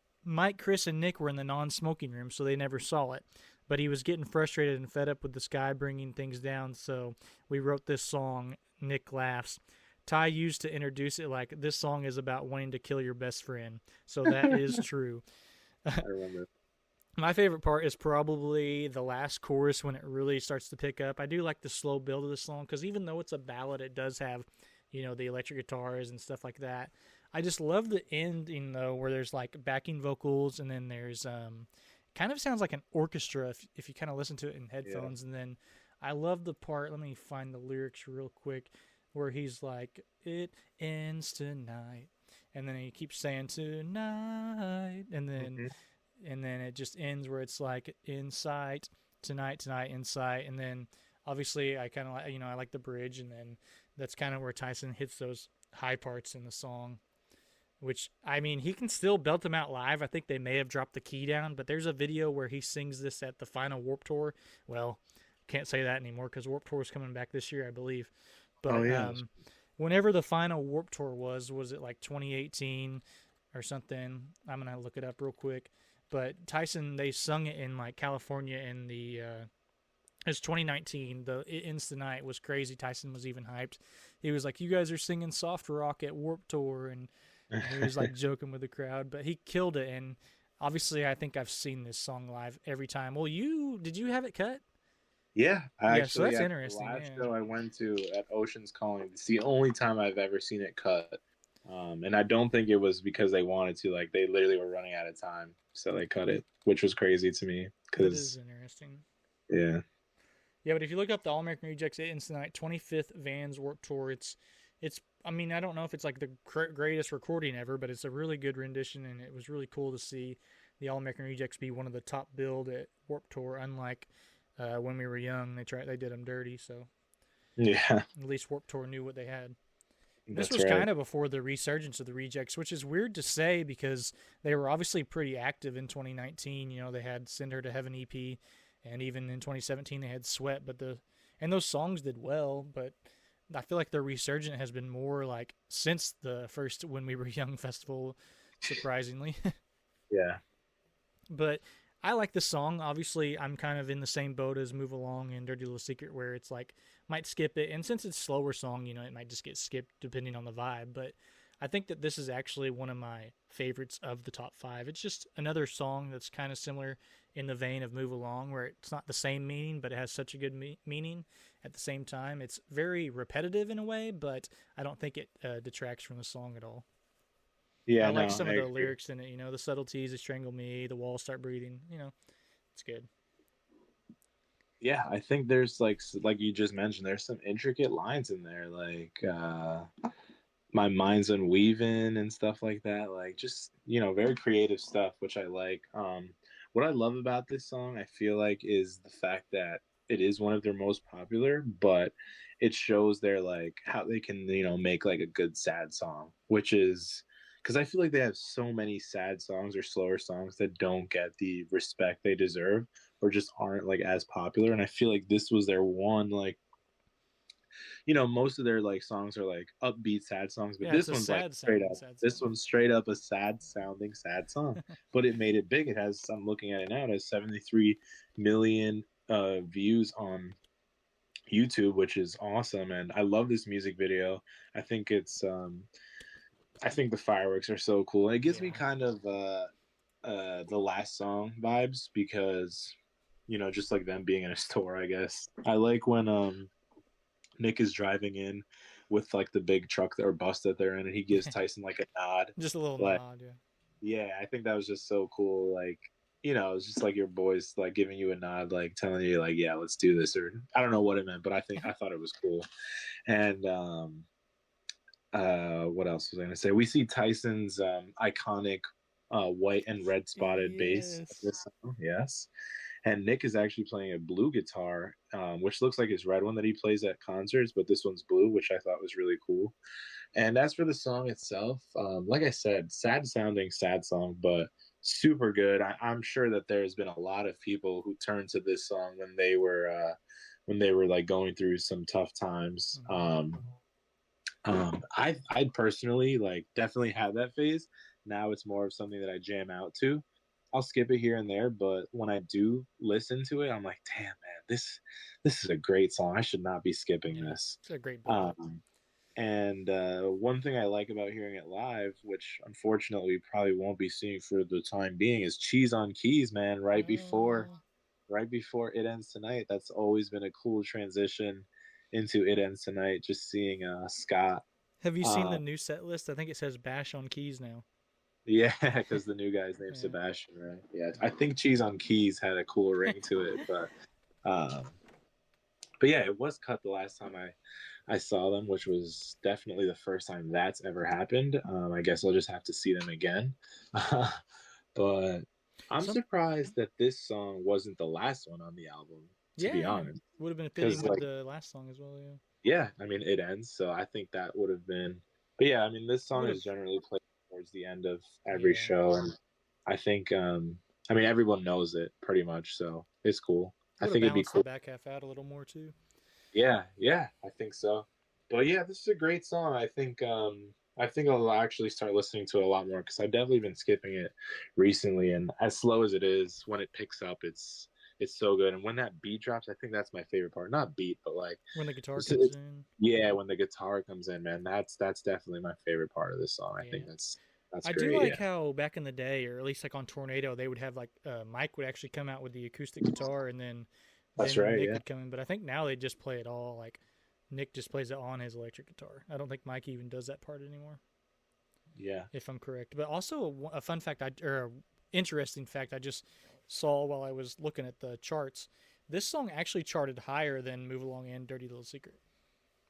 Nick were in the non-smoking room, so they never saw it. But he was getting frustrated and fed up with this guy bringing things down, so we wrote this song. Nick laughs. Ty used to introduce it like, this song is about wanting to kill your best friend. So that is true. I remember. My favorite part is probably the last chorus when it really starts to pick up. I do like the slow build of the song because even though it's a ballad, it does have, the electric guitars and stuff like that. I just love the ending though, where there's like backing vocals, and then there's kind of sounds like an orchestra if you kind of listen to it in Yeah. headphones. And then I love the part. Let me find the lyrics real quick, where he's like, "It ends tonight," and then he keeps saying tonight, Hmm. and then it just ends where it's like insight tonight, tonight, insight, and then obviously I kind of like I like the bridge, and then that's kind of where Tyson hits those high parts in the song, which I mean he can still belt them out live. I think they may have dropped the key down, but there's a video where he sings this at the final Warp Tour. Well, can't say that anymore because Warp Tour is coming back this year, I believe. Oh But yeah. whenever the final Warp Tour was it like 2018 or something? I'm gonna look it up real quick. But Tyson, they sung it in like California in the it's 2019. The It Ends Tonight was crazy. Tyson was even hyped. He was like, "You guys are singing soft rock at Warp Tour," and he was like joking with the crowd. But he killed it. And obviously, I think I've seen this song live every time. Well, you did you have it cut? Yeah, I Yeah, so actually that's at the interesting. last Yeah. show I went to at Ocean's Calling, it's the only time I've ever seen it cut. And I don't think it was because they wanted to. Like they literally were running out of time, so they cut it, which was crazy to me. That is Because interesting. yeah, Yeah, but if you look up the All American Rejects It Ends Tonight 25th Vans Warped Tour, it's I mean I don't know if it's like the greatest recording ever, but it's a really good rendition, and it was really cool to see the All American Rejects be one of the top billed at Warped Tour. Unlike when we were young, they did them dirty, so yeah, at least Warped Tour knew what they had. This that's was right. kind of before the resurgence of the Rejects, which is weird to say because they were obviously pretty active in 2019. You know, they had Send Her to Heaven EP, and even in 2017 they had Sweat, and those songs did well, but I feel like their resurgence has been more like since the first When We Were Young festival, surprisingly. Yeah, But I like the song. Obviously, I'm kind of in the same boat as Move Along and Dirty Little Secret, where it's like might skip it, and since it's a slower song, it might just get skipped depending on the vibe. But I think that this is actually one of my favorites of the top five. It's just another song that's kind of similar in the vein of Move Along, where it's not the same meaning, but it has such a good meaning at the same time. It's very repetitive in a way, but I don't think it detracts from the song at all. I yeah, like no, some I of the agree. lyrics in it. The subtleties, "They strangle me," "The walls start breathing." It's good. Yeah, I think there's like you just mentioned, there's some intricate lines in there, like my mind's unweaving and stuff like that. Like just very creative stuff, which I like. What I love about this song, I feel like, is the fact that it is one of their most popular, but it shows their like how they can make like a good sad song, which is because I feel like they have so many sad songs or slower songs that don't get the respect they deserve or just aren't like as popular. And I feel like this was their one like most of their like songs are like upbeat sad songs, but Yeah, it's this a one's like sad straight sounding up. sad This song. one's straight up a sad sounding sad song, but it made it big. It has. I'm looking at it now. It has 73 million views on YouTube, which is awesome. And I love this music video. I think it's. I think the fireworks are so cool. It gives me Yeah. kind of the last song vibes because just like them being in a store. I guess I like when Nick is driving in with like the big truck or bus that they're in, and he gives Tyson like a nod. Just a little Like, nod, yeah. yeah, I think that was just so cool. Like, it's just like your boys like giving you a nod, like telling you like, yeah, let's do this. Or I don't know what it meant, but I thought it was cool. And what else was I gonna say? We see Tyson's iconic white and red spotted bass in Yes. this song. Yes, and Nick is actually playing a blue guitar, which looks like his red one that he plays at concerts, but this one's blue, which I thought was really cool. And as for the song itself, like I said, sad sounding, sad song, but super good. I'm sure that there's been a lot of people who turned to this song when they were like going through some tough times. Hmm. I personally like definitely had that phase. Now it's more of something that I jam out to. I'll skip it here and there, but when I do listen to it, I'm like, damn man, this is a great song. I should not be skipping Yeah. this. It's a great build up. And one thing I like about hearing it live, which unfortunately we probably won't be seeing for the time being, is Cheese on Keys, man. Oh. Right before It Ends Tonight. That's always been a cool transition into It Ends Tonight. Just seeing Scott. Have you seen the Uh, new set list? I think it says Bash on keys now. yeah, because the new guy's named Yeah. Sebastian, right? Yeah, I think Cheese on Keys had a cool ring to it, um, but yeah, it was cut the last time I saw them, which was definitely the first time that's ever happened. I guess I'll just have to see them again. But I'm Some surprised that this song wasn't the last one on the album, to Yeah, be yeah. honest. Would have been fitting Because, with like, the last song as well, yeah. yeah, I mean, it ends, so I think that would have been. But yeah, I mean, this song Would have is generally played towards the end of every Yeah. show, and I think, I mean, everyone knows it pretty much, so it's cool. I Would have think it'd be balanced the cool. back half out a little more too. Yeah, yeah, I think so. But yeah, this is a great song. I think I'll actually start listening to it a lot more because I've definitely been skipping it recently. And as slow as it is, when it picks up, it's so good. And when that beat drops, I think that's my favorite part. Not beat, but like, When the guitar it's, comes it's, in. yeah, when the guitar comes in, man, that's definitely my favorite part of this song. I think Yeah. that's I do great. like Yeah, how back in the day, or at least like on Tornado, they would have like Mike would actually come out with the acoustic guitar, and that's then right. Nick Yeah, would come in. But I think now they just play it all like Nick just plays it on his electric guitar. I don't think Mike even does that part anymore, yeah. if I'm correct. But also a fun fact, or a interesting fact, I just saw while I was looking at the charts. This song actually charted higher than "Move Along" and "Dirty Little Secret."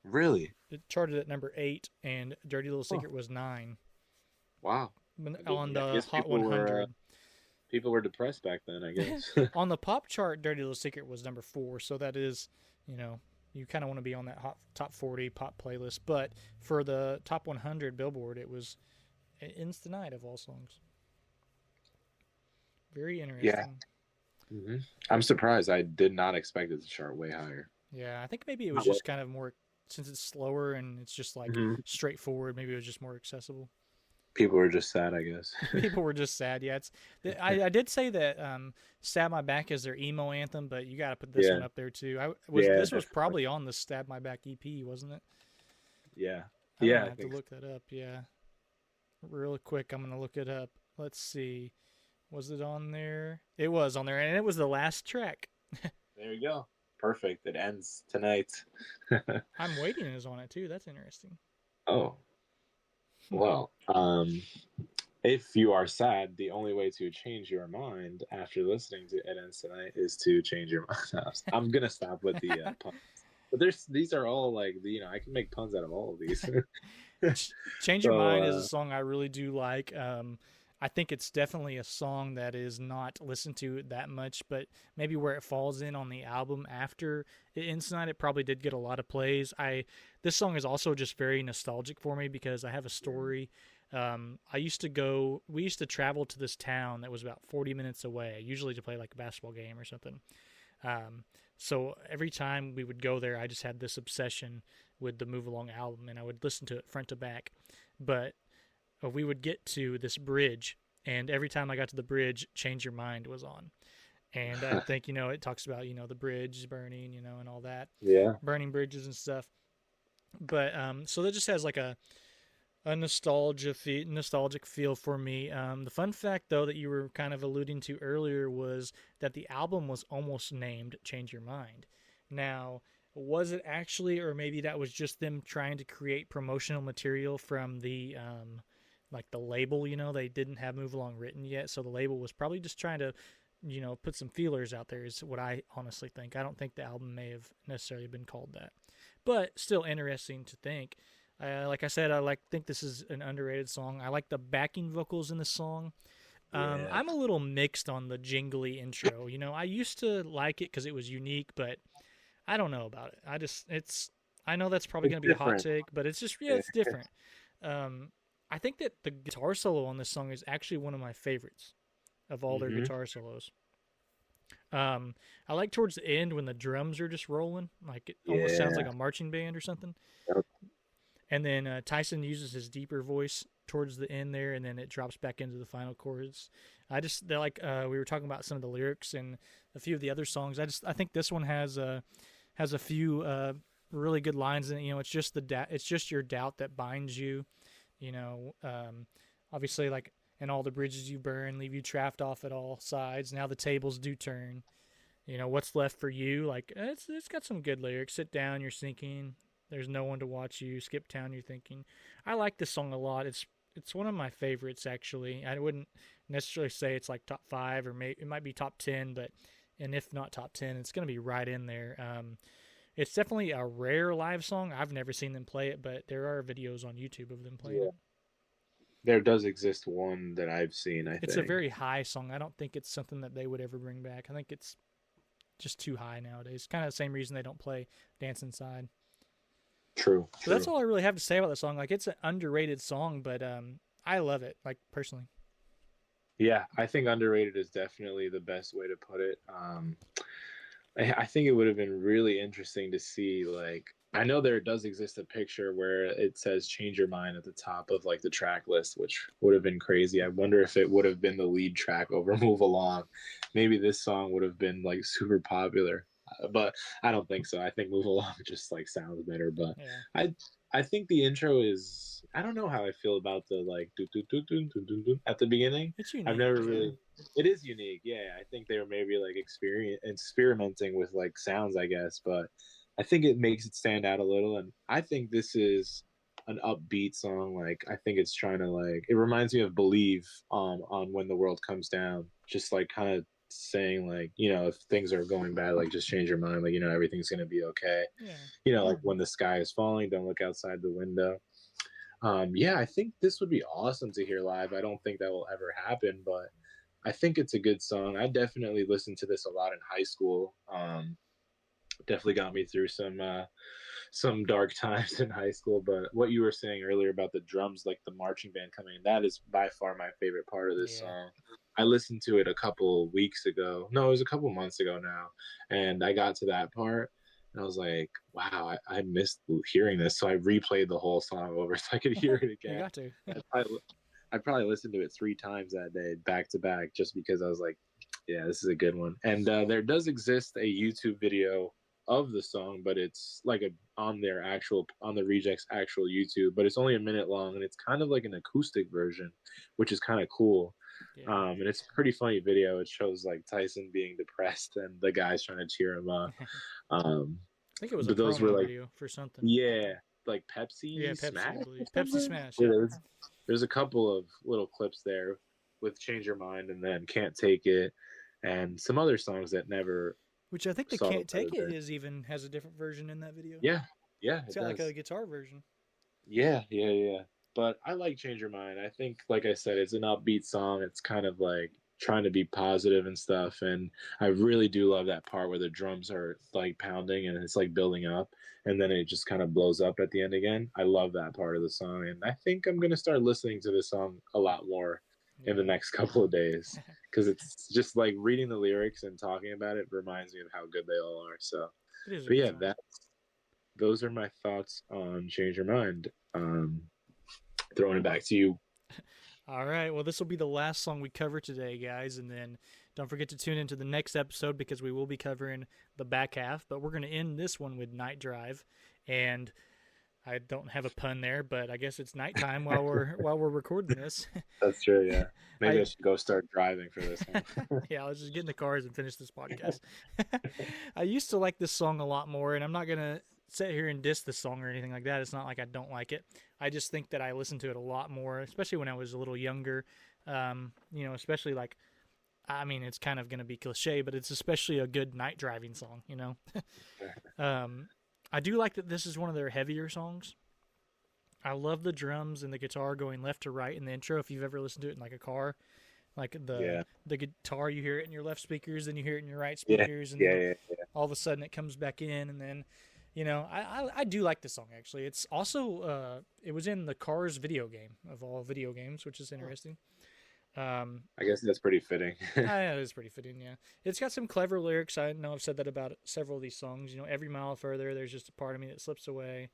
Really? It charted at number 8, and "Dirty Little Oh, Secret" was 9 wow. I on mean, I the guess Hot 100. people were depressed back then. I guess. On the pop chart, "Dirty Little Secret" was number 4, so that is, you know, you kind of want to be on that hot top 40 pop playlist. But for the top 100 Billboard, it ends the night of all songs. Very Yeah. interesting. I'm surprised. I did not expect it to chart way higher. Yeah, I think maybe it was Not what- just kind of more, since it's slower and it's just like Mhm. straightforward. Maybe it was just more accessible. People were just sad, I guess. People were just sad. Yeah, I did say that "Stab My Back" is their emo anthem, but you got to put this one Yeah, up there too. yeah, This was definitely. probably on the "Stab My Back" EP, wasn't it? Yeah, I'm yeah. gonna I have to think so. look that up. Yeah, real quick. I'm gonna look it up. Let's see. Was it on there? It was on there, and it was the last track. There you go. Perfect. It ends tonight. "I'm Waiting" is on it too. That's interesting. Oh well. If you are sad, the only way to change your mind after listening to It Ends Tonight is to change your mind. I'm gonna stop with the puns, but these are all like I can make puns out of all of these. "Change Your So Mind" is a song I really do like. I think it's definitely a song that is not listened to that much, but maybe where it falls in on the album after "It Ends Tonight," it probably did get a lot of plays. This song is also just very nostalgic for me because I have a story. We used to travel to this town that was about 40 minutes away, usually to play like a basketball game or something. Um, so every time we would go there, I just had this obsession with the "Move Along" album, and I would listen to it front to back. But we would get to this bridge, and every time I got to the bridge, "Change Your Mind" was on. And I think, it talks about, the bridge burning, and all that, yeah, burning bridges and stuff. But so that just has like a nostalgic feel for me. The fun fact, though, that you were kind of alluding to earlier was that the album was almost named "Change Your Mind." Now, was it actually, or maybe that was just them trying to create promotional material from the like the label? They didn't have "Move Along" written yet, so the label was probably just trying to put some feelers out there. Is what I honestly think. I don't think the album may have necessarily been called that, but still interesting to think. Like I said, think this is an underrated song. I like the backing vocals in the song. yeah. I'm a little mixed on the jingly intro. I used to like it because it was unique, but I don't know about it. I know that's probably It's going to be a hot different. take, but it's just, yeah, Yeah. it's different. I think that the guitar solo on this song is actually one of my favorites of all their hmm guitar solos. I like towards the end when the drums are just rolling, like it almost sounds like Yeah. a marching band or something. Yep. And then Tyson uses his deeper voice towards the end there, and then it drops back into the final chords. They're like we were talking about some of the lyrics and a few of the other songs. I think this one has a few really good lines in it. It's just it's just your doubt that binds you. You know, obviously, like, and all the bridges you burn leave you trapped off at all sides. Now the tables do turn. What's left for you? Like, it's got some good lyrics. Sit down, you're sinking. There's no one to watch you. Skip town, you're thinking. I like this song a lot. It's one of my favorites actually. I wouldn't necessarily say it's like top 5 or maybe it might be top 10, but and if not top 10, it's going to be right in there. It's definitely a rare live song. I've never seen them play it, but there are videos on YouTube of them playing it. There does exist one that I've seen, I It's think. a very high song. I don't think it's something that they would ever bring back. I think it's just too high nowadays. Kind of the same reason they don't play Dance Inside. True. So that's all I really have to say about the song. Like, it's an underrated song, but I love it, like, personally. Yeah, I think underrated is definitely the best way to put it. I think it would have been really interesting to see, like, I know there does exist a picture where it says "Change Your Mind" at the top of like the track list, which would have been crazy. I wonder if it would have been the lead track over "Move Along." Maybe this song would have been like super popular, but I don't think so. I think "Move Along" just like sounds better. But Yeah. I think the intro is. I don't know how I feel about the like do do do do do do do at the beginning. It's unique. I've never really. It is unique, yeah. I think they were maybe like experimenting with like sounds, I guess, but I think it makes it stand out a little. And I think this is an upbeat song. Like I think it's trying to like it reminds me of "Believe" on "When the World Comes Down." Just like kind of saying like if things are going bad, like just change your mind. Like everything's gonna be okay. Yeah. Like when the sky is falling, don't look outside the window. Yeah, I think this would be awesome to hear live. I don't think that will ever happen, but I think it's a good song. I definitely listened to this a lot in high school. Definitely got me through some dark times in high school. But what you were saying earlier about the drums, like the marching band coming in, that is by far my favorite part of this song. I listened to it a couple weeks ago. No, it was a couple months ago now, and I got to that part. And I was like, wow, I missed hearing this. So I replayed the whole song over so I could hear it again. You got to. I probably listened to it 3 times that day, back to back, just because I was like, yeah, this is a good one. And there does exist a YouTube video of the song, but it's like on the Rejects actual YouTube, but it's only a minute long, and it's kind of like an acoustic version, which is kind of cool. Yeah. And it's a pretty funny video. It shows like Tyson being depressed and the guys trying to cheer him up. I think it was a those were promo like, video for something. yeah, like Pepsi. Yeah, Pepsi, Smash. I believe. Pepsi Smash. Yeah, Yeah. there's a couple of little clips there with "Change Your Mind" and then "Can't Take It," and some other songs that never. Which I think the saw Can't Take there. It has a different version in that video. Yeah, It's got like a guitar version. Yeah. But I like "Change Your Mind." I think, like I said, it's an upbeat song. It's kind of like trying to be positive and stuff, and I really do love that part where the drums are like pounding and it's like building up, and then it just kind of blows up at the end again. I love that part of the song, and I think I'm gonna start listening to this song a lot more in the next couple of days because it's just like reading the lyrics and talking about it reminds me of how good they all are. So, but yeah, those are my thoughts on "Change Your Mind." Throwing it back to you. All right. Well, this will be the last song we cover today, guys. And then don't forget to tune into the next episode because we will be covering the back half. But we're going to end this one with "Night Drive." And I don't have a pun there, but I guess it's nighttime while we're recording this. That's true, yeah. Maybe I should go start driving for this one. Yeah, I'll just get in the cars and finish this podcast. I used to like this song a lot more, and I'm not going to sit here and diss the song or anything like that. It's not like I don't like it. I just think that I listened to it a lot more, especially when I was a little younger. Especially like, I mean, it's kind of going to be cliche, but it's especially a good night driving song, I do like that this is one of their heavier songs. I love the drums and the guitar going left to right in the intro. If you've ever listened to it in like a car, like the guitar, you hear it in your left speakers, then you hear it in your right speakers, and all of a sudden it comes back in, and then I do like this song actually. It's also it was in the Cars video game of all video games, which is interesting. I guess that's pretty fitting. Yeah, it is pretty fitting, yeah. It's got some clever lyrics. I know I've said that about several of these songs. Every mile further, there's just a part of me that slips away.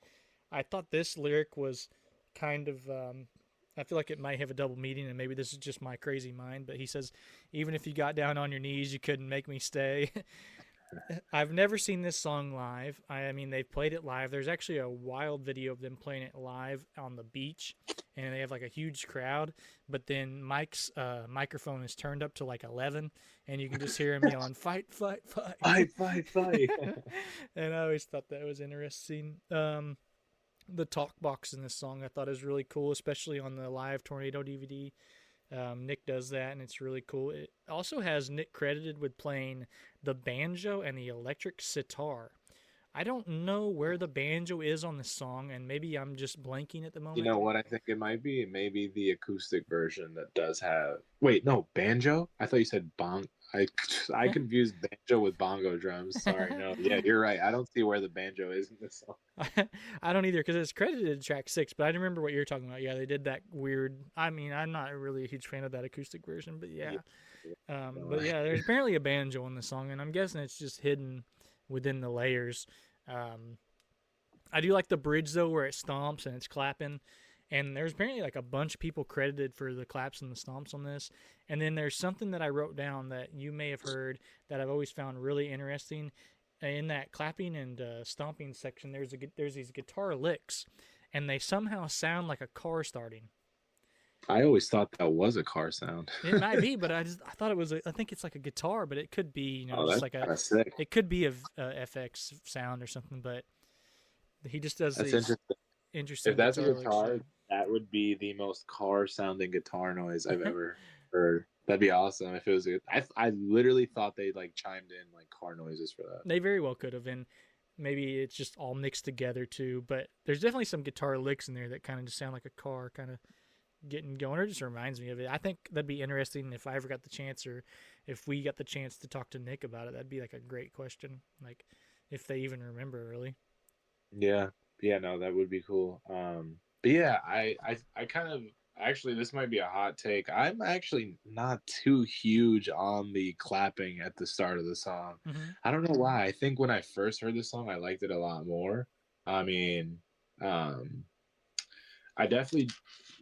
I thought this lyric was kind of, I feel like it might have a double meaning, and maybe this is just my crazy mind, but he says, even if you got down on your knees, you couldn't make me stay. I've never seen this song live. I mean, they've played it live. There's actually a wild video of them playing it live on the beach, and they have like a huge crowd. But then Mike's microphone is turned up to like 11, and you can just hear him yelling, "Fight, fight, fight!" Fight, fight, fight. And I always thought that was interesting. The talk box in this song I thought is really cool, especially on the live Tornado DVD. Nick does that, and it's really cool. It also has Nick credited with playing the banjo and the electric sitar. I don't know where the banjo is on this song, and maybe I'm just blanking at the You moment. know what I think it might be? It may be the acoustic version that does have. Wait, no, banjo? I thought you said bong. I confused banjo with bongo drums. Sorry, no. Yeah, you're right. I don't see where the banjo is in this song. I don't either because it's credited track 6, but I remember what you're talking about. Yeah, they did that weird. I mean, I'm not really a huge fan of that acoustic version, but yeah. But yeah, there's apparently a banjo in the song, and I'm guessing it's just hidden within the layers. I do like the bridge though, where it stomps and it's clapping. And there's apparently like a bunch of people credited for the claps and the stomps on this. And then there's something that I wrote down that you may have heard that I've always found really interesting. In that clapping and stomping section, there's these guitar licks, and they somehow sound like a car starting. I always thought that was a car sound. It might be, but I thought it was. I think it's like a guitar, but it could be Oh, just that's like kind of sick. it could be a FX sound or something. But he just does That's these interesting. interesting If that's a licks, guitar, yeah. that would be the most car sounding guitar noise I've ever heard. That'd be awesome if it was. I literally thought they like chimed in like car noises for that. They very well could have, and maybe it's just all mixed together too. But there's definitely some guitar licks in there that kind of just sound like a car kind of getting going, or just reminds me of it. I think that'd be interesting if I ever got the chance, or if we got the chance to talk to Nick about it. That'd be like a great question, like if they even remember really. Yeah, yeah, no, that would be cool. But yeah, I kind of actually this might be a hot take. I'm actually not too huge on the clapping at the start of the song. Mm-hmm. I don't know why. I think when I first heard the song, I liked it a lot more. I mean, um, I definitely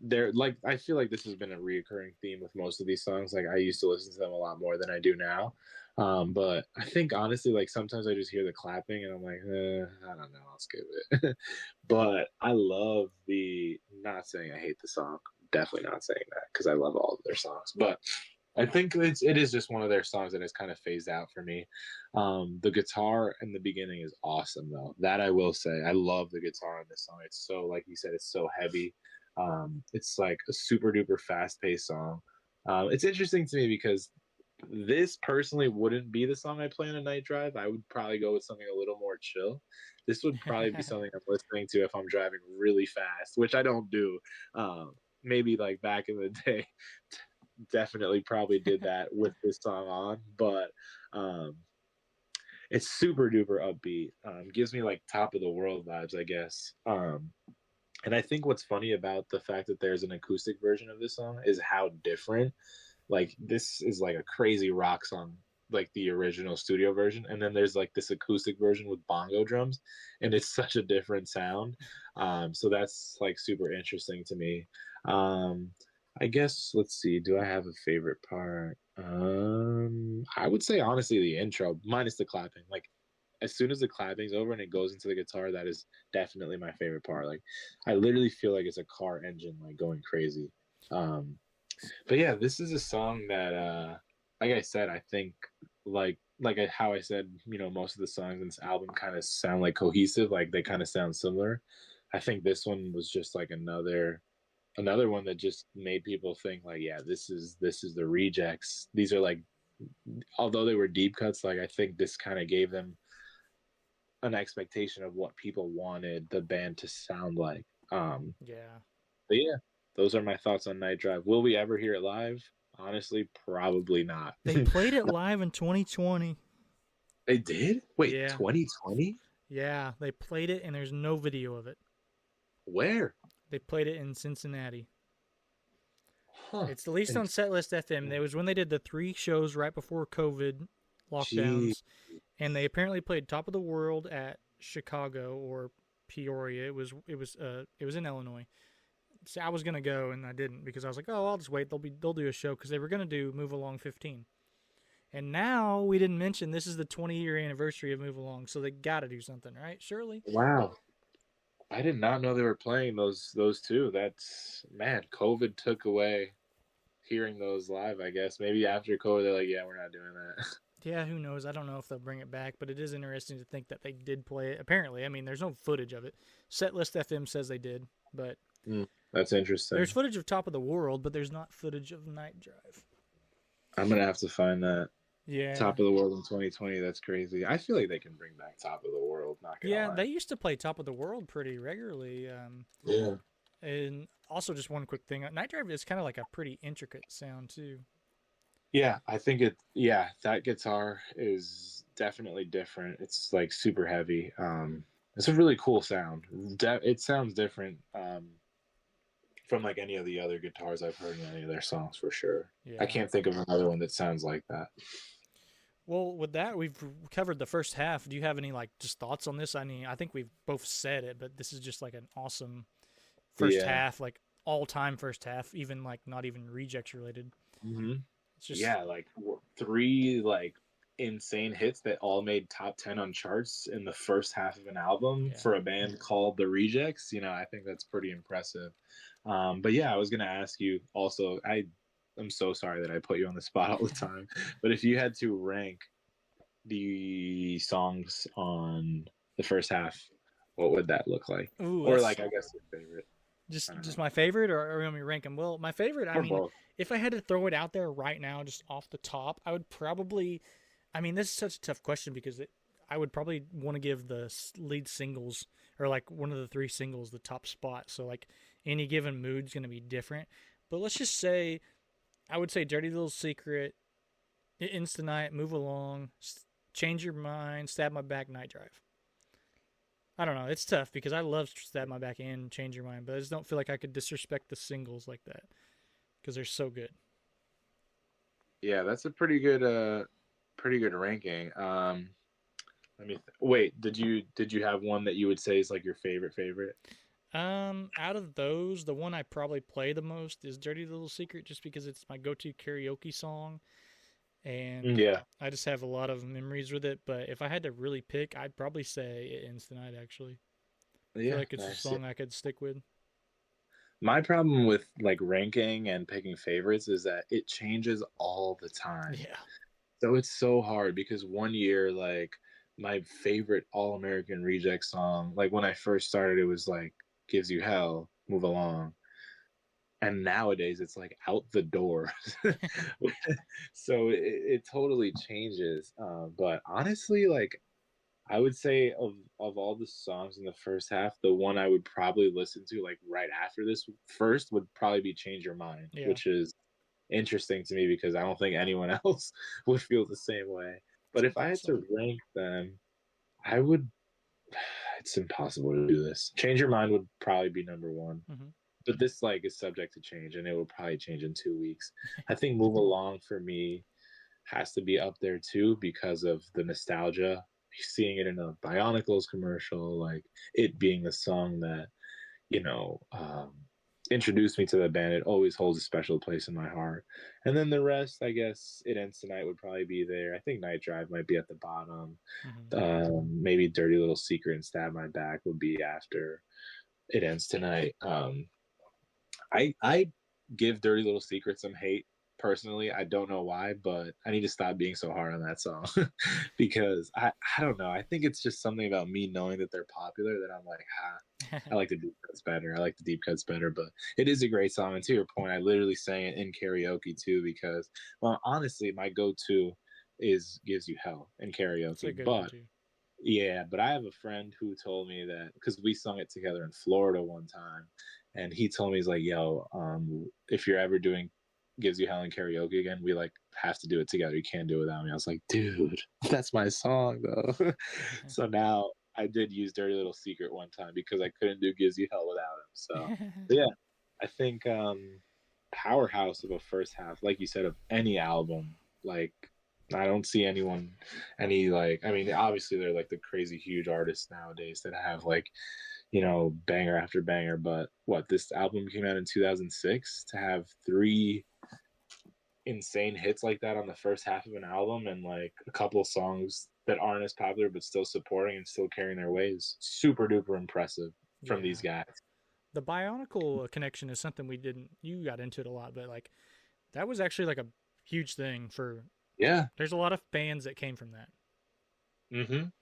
there like I feel like this has been a reoccurring theme with most of these songs. Like I used to listen to them a lot more than I do now. But I think honestly, like sometimes I just hear the clapping and I'm like, I don't know, I'll skip it. But I love the. Not saying I hate the song. Definitely not saying that because I love all of their songs. But I think it is just one of their songs that has kind of phased out for me. The guitar in the beginning is awesome though. That I will say. I love the guitar in this song. It's so like you said, it's so heavy. It's like a super duper fast paced song. It's interesting to me because this personally wouldn't be the song I play on a night drive. I would probably go with something a little more chill. This would probably be something I'm listening to if I'm driving really fast, which I don't do. Maybe like back in the day, definitely probably did that with this song on, but um, it's super duper upbeat. Gives me like top of the world vibes, I guess. And I think what's funny about the fact that there's an acoustic version of this song is how different. Like this is like a crazy rock song, like the original studio version, and then there's like this acoustic version with bongo drums, and it's such a different sound. So that's like super interesting to me. Um, I guess let's see. Do I have a favorite part? I would say honestly the intro, minus the clapping. Like as soon as the clapping's over and it goes into the guitar, that is definitely my favorite part. Like I literally feel like it's a car engine like going crazy. Um, but yeah, this is a song that like I said, I think how I said, most of the songs in this album kind of sound like cohesive, like they kind of sound similar. I think this one was just like another one that just made people think like, yeah, this is the rejects. These are like, although they were deep cuts, like I think this kind of gave them an expectation of what people wanted the band to sound like. Yeah. But yeah, those are my thoughts on Night Drive. Will we ever hear it live? Honestly, probably not. They played it live in 2020. They did? Wait, Yeah. 2020? Yeah, they played it, and there's no video of it. Where? They played it in Cincinnati. Huh. It's released on Setlist FM. It was when they did the 3 shows right before COVID lockdowns, Gee. and they apparently played Top of the World at Chicago or Peoria. It was in Illinois. So I was gonna go and I didn't because I was like, oh, I'll just wait. They'll do a show because they were gonna do Move Along 15, And now we didn't mention this is the 20-year anniversary of Move Along, so they got to do something, right? Surely. Wow. I did not know they were playing those two. That's man, COVID took away hearing those live, I guess. Maybe after COVID they're like, yeah, we're not doing that. Yeah, who knows? I don't know if they'll bring it back, but it is interesting to think that they did play it. Apparently, I mean, there's no footage of it. Setlist FM says they did, but That's interesting. there's footage of Top of the World, but there's not footage of Night Drive. I'm gonna have to find that. Yeah. Top of the World in 2020. That's crazy. I feel like they can bring back Top of the World. Not gonna Yeah, lie. they used to play Top of the World pretty regularly. Yeah. And also, just one quick thing: Night Drive is kind of like a pretty intricate sound too. Yeah, I think it. Yeah, that guitar is definitely different. It's like super heavy. It's a really cool sound. It sounds different from like any of the other guitars I've heard in any of their songs for sure. Yeah. I can't think of another one that sounds like that. Well, with that, we've covered the first half. Do you have any like just thoughts on this? I mean, I think we've both said it, but this is just like an awesome first half, like all time first half, even like not even rejects related. Mm-hmm. It's just like 3 like insane hits that all made top 10 on charts in the first half of an album for a band called The Rejects. I think that's pretty impressive. But yeah, I was gonna ask you also. I'm so sorry that I put you on the spot all the time, but if you had to rank the songs on the first half, what would that look like? Ooh, or like, I guess your favorite. Just my favorite, or you want me to rank them? Well, my favorite. I mean, both. If I had to throw it out there right now, just off the top, I would probably. I mean, this is such a tough question because I would probably want to give the lead singles or like one of the 3 singles the top spot. So like any given mood's going to be different. But let's just say, I would say Dirty Little Secret, It Ends Tonight, Move Along, Change Your Mind, Stab My Back, Night Drive. I don't know. It's tough because I love Stab My Back and Change Your Mind, but I just don't feel like I could disrespect the singles like that because they're so good. Yeah, that's a pretty good ranking. Wait. Did you have one that you would say is like your favorite? Out of those, the one I probably play the most is Dirty Little Secret, just because it's my go-to karaoke song, and I just have a lot of memories with it. But if I had to really pick, I'd probably say It Ends Tonight. Actually, I feel like it's a song I could stick with. My problem with like ranking and picking favorites is that it changes all the time. Yeah. So it's so hard because one year, like my favorite All American Reject song, like when I first started, it was like Gives You Hell, Move Along. And nowadays it's like Out the Door. So it totally changes. But honestly, like I would say of all the songs in the first half, the one I would probably listen to like right after this first would probably be Change Your Mind, which is interesting to me because I don't think anyone else would feel the same way. But if I had to rank them, I would. It's impossible to do this. Change Your Mind would probably be number 1. Mm-hmm. But this like is subject to change, and it will probably change in 2 weeks. I think Move Along for me has to be up there too because of the nostalgia. Seeing it in a Bionicles commercial, like it being the song that introduced me to the band, it always holds a special place in my heart. And then the rest, I guess, It Ends Tonight would probably be there. I think Night Drive might be at the bottom. Mm-hmm. Maybe Dirty Little Secret and Stab My Back would be after It Ends Tonight. I give Dirty Little Secret some hate personally. I don't know why, but I need to stop being so hard on that song because I don't know. I think it's just something about me knowing that they're popular that I'm like, I like the deep cuts better. But it is a great song. And to your point, I literally sang it in karaoke too because, well, honestly, my go-to is Gives You Hell in karaoke. But yeah, but I have a friend who told me that because we sung it together in Florida one time, and he told me, he's like, yo, if you're ever doing Gives You Hell in karaoke again, we like have to do it together. You can't do it without me. I was like, dude, that's my song though. So now I did use Dirty Little Secret one time because I couldn't do Gives You Hell without him. So yeah, I think powerhouse of a first half, like you said, of any album. Like I don't see I mean, obviously they're like the crazy huge artists nowadays that have like, banger after banger. But this album came out in 2006 to have 3 insane hits like that on the first half of an album, and like a couple songs that aren't as popular but still supporting and still carrying their ways. Super duper impressive from these Yeah. guys. The Bionicle connection is something we didn't. You got into it a lot, but like that was actually like a huge thing for. Yeah. There's a lot of bands that came from that.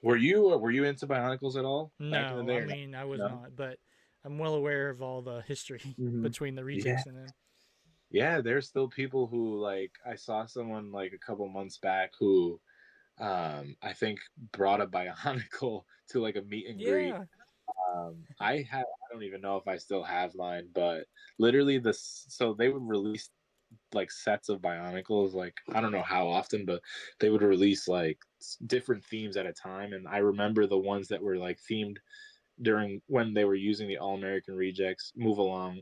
Were you into Bionicles at all back in the No, day I or not? mean I was No. not, but I'm well aware of all the history Hmm. between the Yeah. Rejects and them. Yeah, there's still people who like I saw someone like a couple months back who I think brought a Bionicle to like a meet and greet. Yeah, I don't even know if I still have mine, but literally so they would release like sets of Bionicles, like I don't know how often, but they would release like different themes at a time. And I remember the ones that were like themed during when they were using the All American Rejects Move Along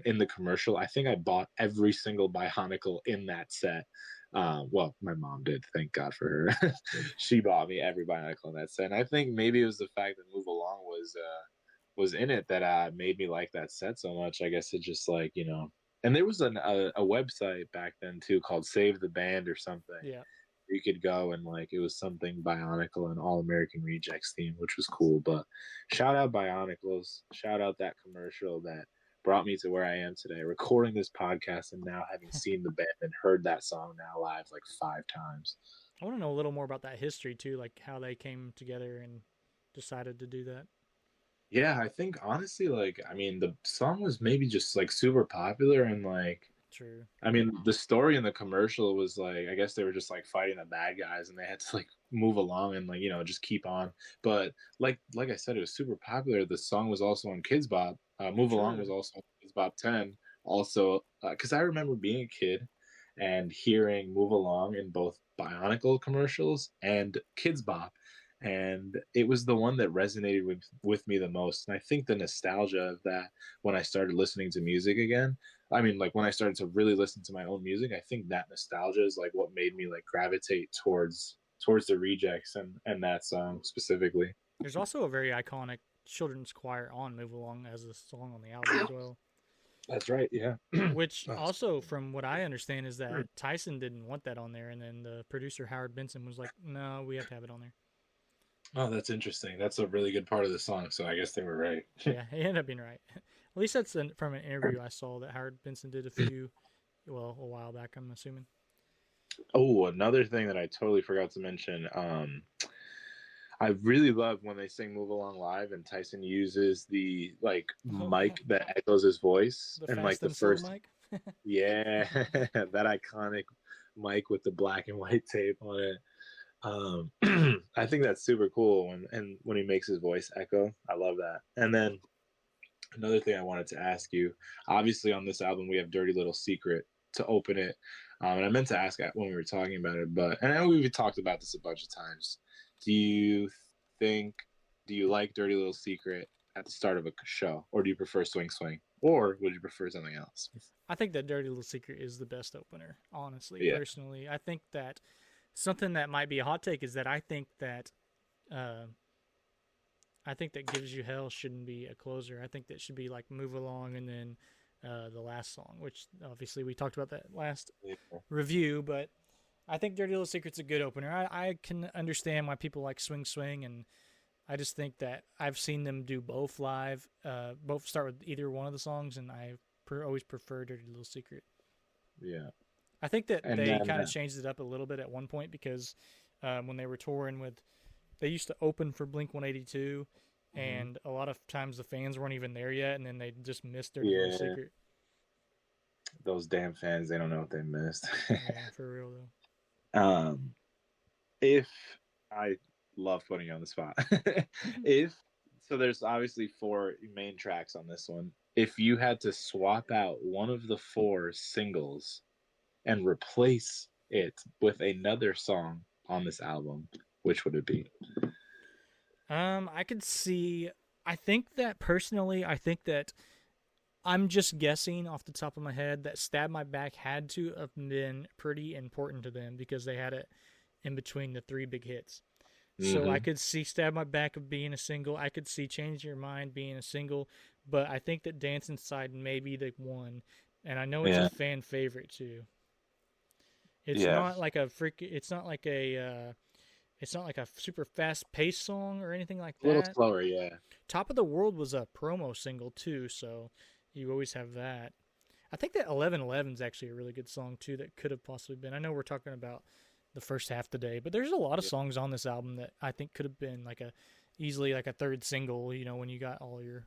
in the commercial. I think I bought every single Bionicle in that set. Well, my mom did, thank God for her. She bought me every Bionicle in that set. And I think maybe it was the fact that Move Along was in it that made me like that set so much. I guess it just like and there was a website back then too called Save the Band or something. yeah. You could go and like it was something Bionicle and All American Rejects theme, which was cool. But shout out Bionicles, shout out that commercial that brought me to where I am today, recording this podcast and now having seen the band and heard that song now live like 5 times. I want to know a little more about that history too, like how they came together and decided to do that. Yeah, I think honestly, like I mean, the song was maybe just like super popular and like True. I mean, the story in the commercial was like, I guess they were just like fighting the bad guys, and they had to like move along and like just keep on. But like I said, it was super popular. The song was also on Kids Bop. Move Along True. was also on Kids Bop 10. Also, because I remember being a kid and hearing Move Along in both Bionicle commercials and Kids Bop, and it was the one that resonated with me the most. And I think the nostalgia of that when I started listening to music again. I mean, like when I started to really listen to my own music, I think that nostalgia is like what made me like gravitate towards the Rejects and that song specifically. There's also a very iconic children's choir on Move Along as a song on the album as well. That's right. Yeah. Which Oh, also, from what I understand, is that Tyson didn't want that on there, and then the producer Howard Benson was like, "No, we have to have it on there." oh, that's interesting. That's a really good part of the song. So I guess they were right. Yeah, he ended up being right. At least that's from an interview I saw that Howard Benson did a while back. I'm assuming. Oh, another thing that I totally forgot to mention. I really love when they sing "Move Along" live, and Tyson uses the like Oh yeah, mic that echoes his voice, the and like Fast the and Slow first, mic. yeah, that iconic mic with the black and white tape on it. I think that's super cool when he makes his voice echo. I love that. And then another thing I wanted to ask you, obviously on this album we have "Dirty Little Secret" to open it, and I meant to ask when we were talking about it, but and I know we've talked about this a bunch of times. Do you think do you like "Dirty Little Secret" at the start of a show, or do you prefer "Swing Swing," or would you prefer something else? I think that Dirty Little Secret is the best opener. Honestly, Yeah, personally, I think that something that might be a hot take is that uh, I think that Gives You Hell shouldn't be a closer. I think that should be like Move Along and then the last song, which obviously we talked about that last yeah. review. But I think Dirty Little Secret's a good opener. I can understand why people like Swing Swing, and I just think that I've seen them do both live, both start with either one of the songs, and I always prefer Dirty Little Secret. Yeah. I think that And they then kind of changed it up a little bit at one point because when they were touring with, they used to open for Blink 182, mhm. and a lot of times the fans weren't even there yet, and then they just missed Dirty Little Yeah, Secret. those damn fans, they don't know what they missed. Yeah, for real though. um, if I love putting you on the spot, if so, there's obviously 4 main tracks on this one. If you had to swap out one of the 4 singles and replace it with another song on this album, which would it be? I could see. I think that personally, I think that I'm just guessing off the top of my head that Stab My Back had to have been pretty important to them because they had it in between the 3 big hits. So I Mm-hmm. could see Stab My Back of being a single. I could see Change Your Mind being a single, but I think that Dance Inside may be the one, and I know it's a Yeah, fan favorite too. It's Yeah, not like a freak. It's not like a. It's not like a super fast paced song or anything like a little that. slower. Yeah. Top of the World was a promo single too, so you always have that. I think that 1111 is actually a really good song too that could have possibly been. I know we're talking about the first half today, but there's a lot of Yeah. songs on this album that I think could have been like a easily like a third single, when you got all your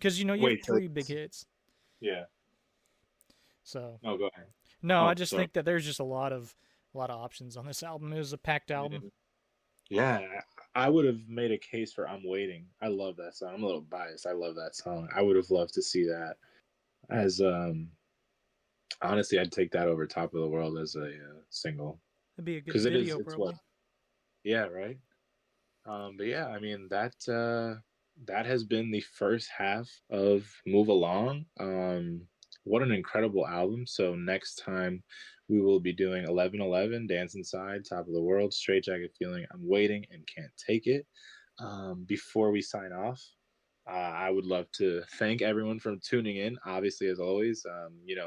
cuz you have Wait. So three big hits. yeah. So, No, go ahead. no, I Oh, just sorry. think that there's just a lot of options on this album. It was a packed album. Yeah, I would have made a case for "I'm Waiting." I love that song. I'm a little biased. I love that song. I would have loved to see that as honestly, I'd take that over "Top of the World" as a single It'd be a good because it is. video It's what. probably. Yeah, right. But yeah, I mean that has been the first half of Move Along. What an incredible album. So next time we will be doing 1111, Dance Inside, Top of the World, Straight Jacket Feeling, I'm Waiting and Can't Take It. Before we sign off, I would love to thank everyone for tuning in. Obviously, as always,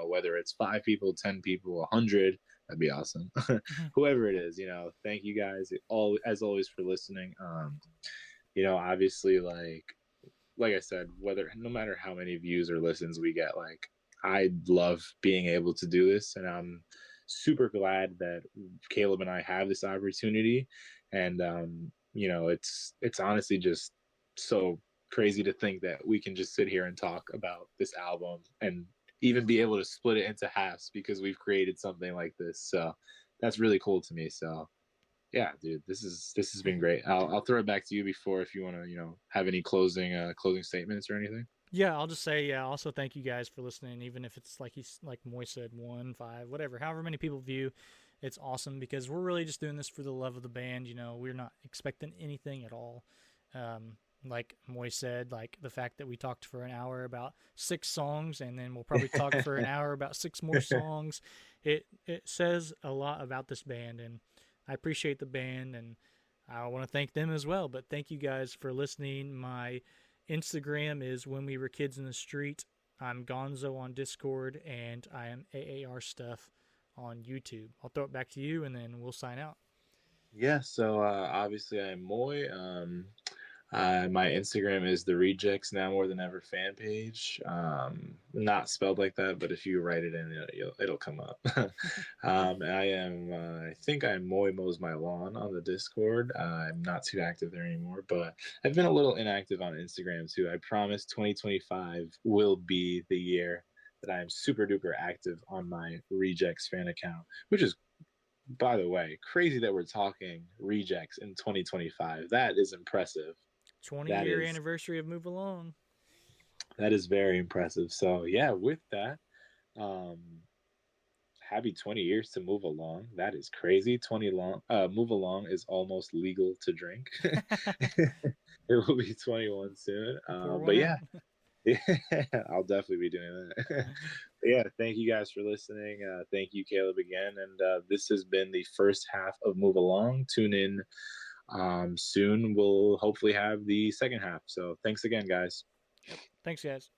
whether it's 5 people, 10 people, 100, that'd be awesome. Whoever it is, thank you guys all as always for listening. Obviously, like I said, whether no matter how many views or listens we get, like I love being able to do this, and I'm super glad that Caleb and I have this opportunity. And it's honestly just so crazy to think that we can just sit here and talk about this album and even be able to split it into halves because we've created something like this. So that's really cool to me. So yeah, dude, this has been great. I'll throw it back to you before if you want to have any closing statements or anything. Yeah, I'll just say yeah. Also, thank you guys for listening. Even if it's like Moy said, 1, 5, whatever, however many people view, it's awesome because we're really just doing this for the love of the band. We're not expecting anything at all. Like Moy said, like the fact that we talked for an hour about 6 songs, and then we'll probably talk for an hour about 6 more songs. It says a lot about this band, and I appreciate the band, and I want to thank them as well. But thank you guys for listening. My Instagram is When We Were Kids in the Street. I'm Gonzo on Discord, and I am AAR Stuff on YouTube. I'll throw it back to you, and then we'll sign out. Yeah, so obviously I'm Moy. My Instagram is the Rejects Now More Than Ever fan page. Not spelled like that, but if you write it in, it'll come up. I am, I think I'm Moy Mows My Lawn on the Discord. I'm not too active there anymore, but I've been a little inactive on Instagram too. I promise 2025 will be the year that I am super duper active on my Rejects fan account, which is, by the way, crazy that we're talking Rejects in 2025. That is impressive. 20 That year is anniversary of Move Along. that is very impressive. So yeah, with that, um, happy 20 years to Move Along. That is crazy. 20 long Move Along is almost legal to drink. It will be 21 soon. Pour But one yeah, out. yeah, I'll definitely be doing that. But yeah, thank you guys for listening. Thank you, Caleb, again. And this has been the first half of Move Along. Tune in soon. We'll hopefully have the second half. So thanks again, guys. Yep. Thanks, guys.